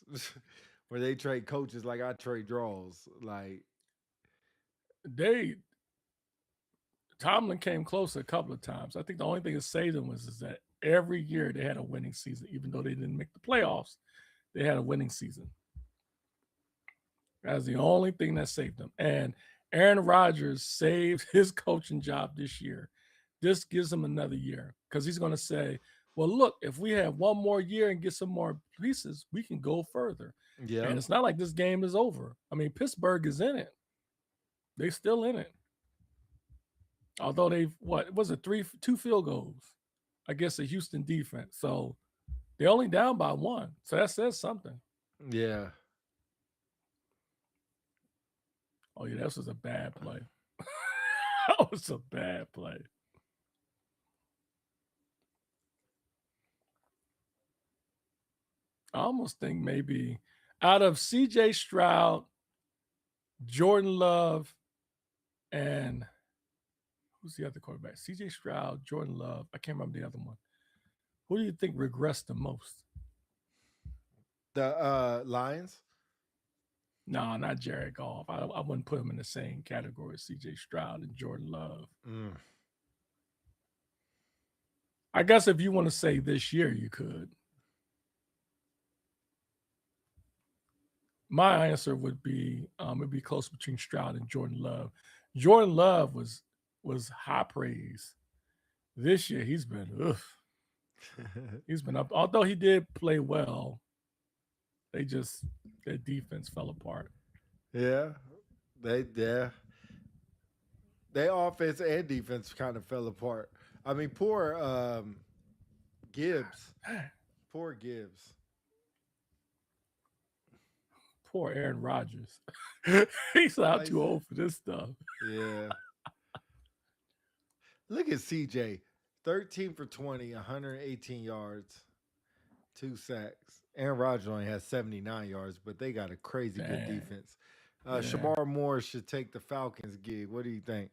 where they trade coaches like I trade draws. Like Tomlin came close a couple of times. I think the only thing that saved them was that every year they had a winning season, even though they didn't make the playoffs. They had a winning season. That's the only thing that saved them. And Aaron Rodgers saved his coaching job this year This gives him another year because he's going to say, well, look, if we have one more year and get some more pieces, we can go further. Yeah. And it's not like this game is over. I mean, Pittsburgh is in it. They're still in it. Although they've, what was it, two field goals against the Houston defense. So they're only down by one. So that says something. Yeah. Oh, yeah, this was a bad play. That was a bad play. I almost think maybe out of CJ Stroud, Jordan Love, and who's the other quarterback? CJ Stroud, Jordan Love. I can't remember the other one. Who do you think regressed the most? The Lions. No, not Jared Goff. I wouldn't put him in the same category as CJ Stroud and Jordan Love. I guess if you want to say this year, you could. My answer would be it'd be close between Stroud and Jordan Love. Jordan Love was high praise. This year he's been he's been up. Although he did play well, their defense fell apart. Yeah. Their offense and defense kind of fell apart. I mean, poor Gibbs. Poor Gibbs. Poor Aaron Rodgers. He's out too old for this stuff. Yeah. Look at CJ. 13 for 20, 118 yards, 2 sacks. Aaron Rodgers only has 79 yards, but they got a crazy good defense. Shamar Moore should take the Falcons gig. What do you think?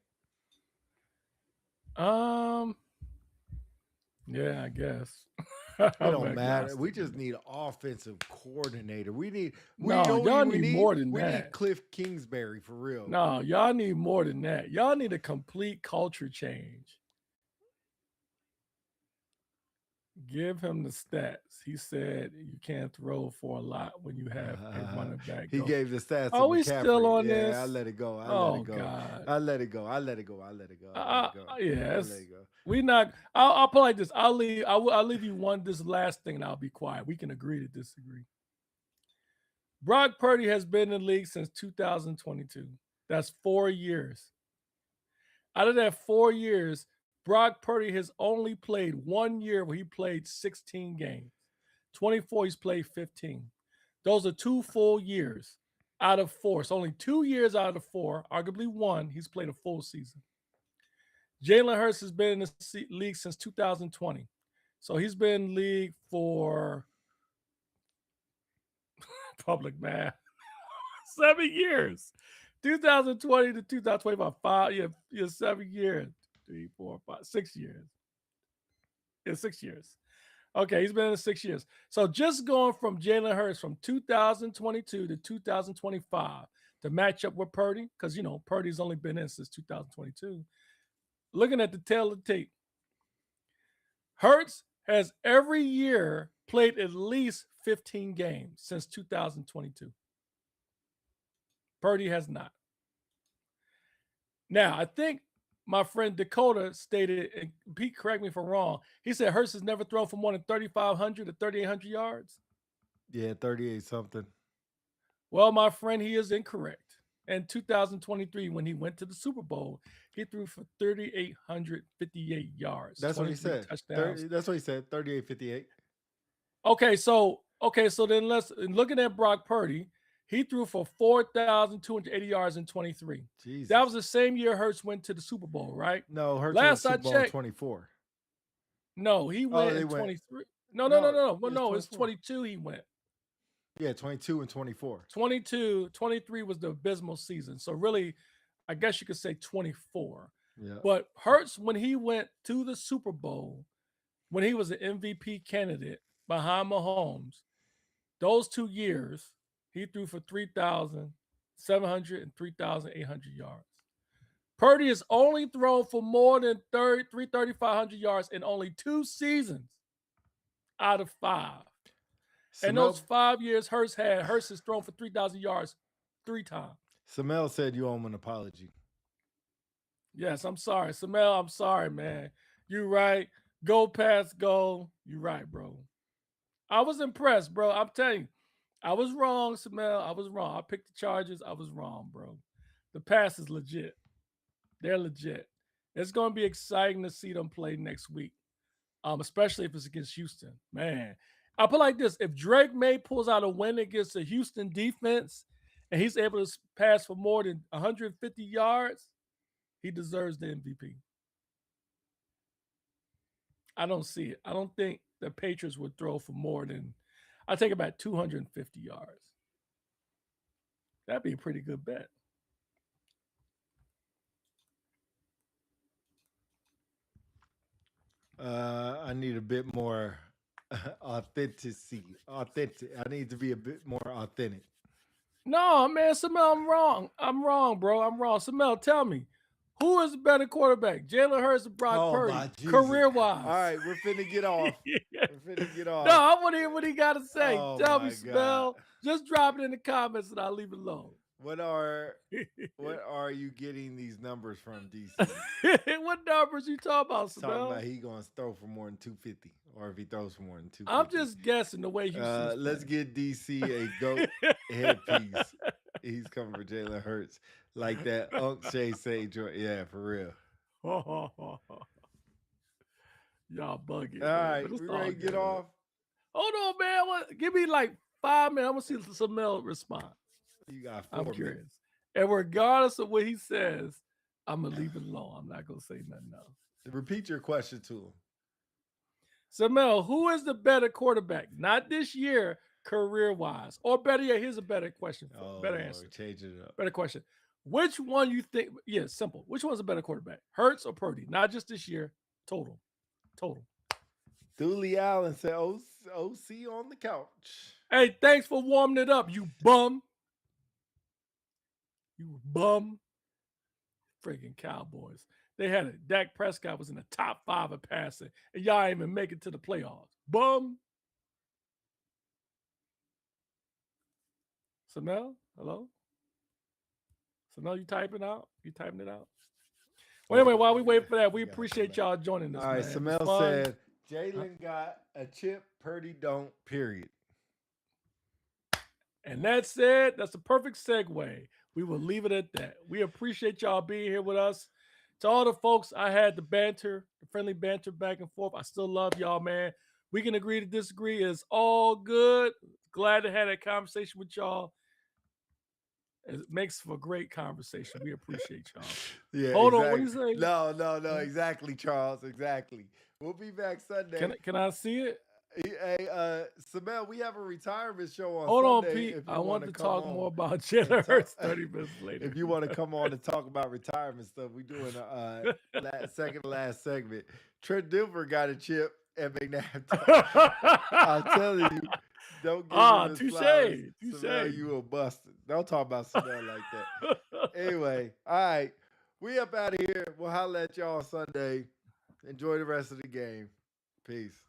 Yeah, I guess. It don't matter. We just need an offensive coordinator. We need y'all need more than that. We need Cliff Kingsbury for real. No, y'all need more than that. Y'all need a complete culture change. Give him the stats. He said you can't throw for a lot when you have a running back. He gave the stats. Are we still on this? I let it go. God. I let it go. Yes. We not. I'll put like this. I'll leave you this last thing, and I'll be quiet. We can agree to disagree. Brock Purdy has been in the league since 2022. That's 4 years. Out of that 4 years, Brock Purdy has only played 1 year where he played 16 games. 24, he's played 15. Those are 2 full years out of 4. So only 2 years out of 4, arguably 1, he's played a full season. Jalen Hurts has been in the league since 2020. So he's been in the league for public math 7 years. 2020 to 2025, 7 years. 3, 4, 5, 6 years. Yeah, 6 years. Okay, he's been in 6 years. So just going from Jalen Hurts from 2022 to 2025 to match up with Purdy, because Purdy's only been in since 2022. Looking at the tail of the tape, Hurts has every year played at least 15 games since 2022. Purdy has not. Now, I think my friend Dakota stated, and Pete, correct me if I'm wrong, he said Hurts has never thrown for more than 3,500 to 3,800 yards. Yeah, 38 something. Well, my friend, he is incorrect. In 2023, when he went to the Super Bowl, he threw for 3,858 yards. That's what he said. That's what he said. 38-58. Okay, so then looking at Brock Purdy, he threw for 4,280 yards in 23. Jesus. That was the same year Hurts went to the Super Bowl, right? No, Hurts went to the Super Bowl in 24. No, he went in 23. No. Well, it's 22 he went. Yeah, 22 and 24. 23 was the abysmal season. So really, I guess you could say 24. Yeah. But Hurts, when he went to the Super Bowl, when he was an MVP candidate behind Mahomes, those 2 years, he threw for 3,700 and 3,800 yards. Purdy has only thrown for more than 3,500 yards in only 2 seasons out of 5. And those 5 years Hurts has thrown for 3,000 yards 3 times. Samel said you owe him an apology. Yes, I'm sorry. Samel, I'm sorry, man. You're right. Go past go. You're right, bro. I was impressed, bro. I'm telling you. I was wrong, Samel. I was wrong. I picked the Chargers. I was wrong, bro. The pass is legit. They're legit. It's going to be exciting to see them play next week, especially if it's against Houston. Man, I'll put it like this: if Drake May pulls out a win against the Houston defense and he's able to pass for more than 150 yards, he deserves the MVP. I don't see it. I don't think the Patriots would throw for more than, I think, about 250 yards. That'd be a pretty good bet. I need a bit more authenticity. Authentic. I need to be a bit more authentic. No, man, Samel, I'm wrong. I'm wrong, bro. I'm wrong. Samel, tell me, who is the better quarterback, Jalen Hurts or Brock Oh Purdy, my Jesus! career wise? All right, we're finna get off. We're finna get off. No, I want to hear what he got to say. Oh Tell me, my God. Samel. Just drop it in the comments and I'll leave it alone. What are you getting these numbers from, DC? What numbers you talking about, He's talking Samel? about he gonna throw for more than 250, or if he throws for more than 250. I'm just guessing the way Houston. Let's get DC a goat headpiece. He's coming for Jalen Hurts like that. Unc Shay say, yeah, for real. Y'all bugging. All right, we ready to get off? Hold on, man. Give me like 5 minutes. I'm gonna see Samel respond. You got 4 I'm minutes. curious. And regardless of what he says, I'm gonna leave it alone. I'm not gonna say nothing else. Repeat your question to him. Samel, who is the better quarterback? Not this year, career-wise. Or better yet, here's a better question. Better answer. Change it up. Better question. Which one you think? Yeah, simple. Which one's a better quarterback? Hurts or Purdy? Not just this year. Total. Dooley Allen said, OC on the couch. Hey, thanks for warming it up, you bum. You bum. Freaking Cowboys. They had it. Dak Prescott was in the top 5 of passing, and y'all ain't even make it to the playoffs. Bum. Samel, hello? Samel, you typing out? You typing it out? Well, anyway, while we wait for that, we appreciate y'all joining us. All right, man. Samel said, Jalen got a chip, Purdy don't, period. And that's it. That's the perfect segue. We will leave it at that. We appreciate y'all being here with us. To all the folks, I had the banter, the friendly banter back and forth. I still love y'all, man. We can agree to disagree. It's all good. Glad to have that conversation with y'all. It makes for a great conversation. We appreciate y'all. Yeah. Hold exactly. on. What do you say? No. Exactly, Charles. Exactly. We'll be back Sunday. Can I see it? Hey, Samel, we have a retirement show on Hold Sunday. on, Pete. If you I want to talk on. more about Jalen Hurts 30 minutes later. If you want to come on and talk about retirement stuff, we're doing a second to last segment. Trent Dilfer got a chip at McNabb. I'm telling you, don't give him touche. Samel, you a busted. Don't talk about Samel like that. Anyway, all right. We up out of here. We'll holler at y'all Sunday. Enjoy the rest of the game. Peace.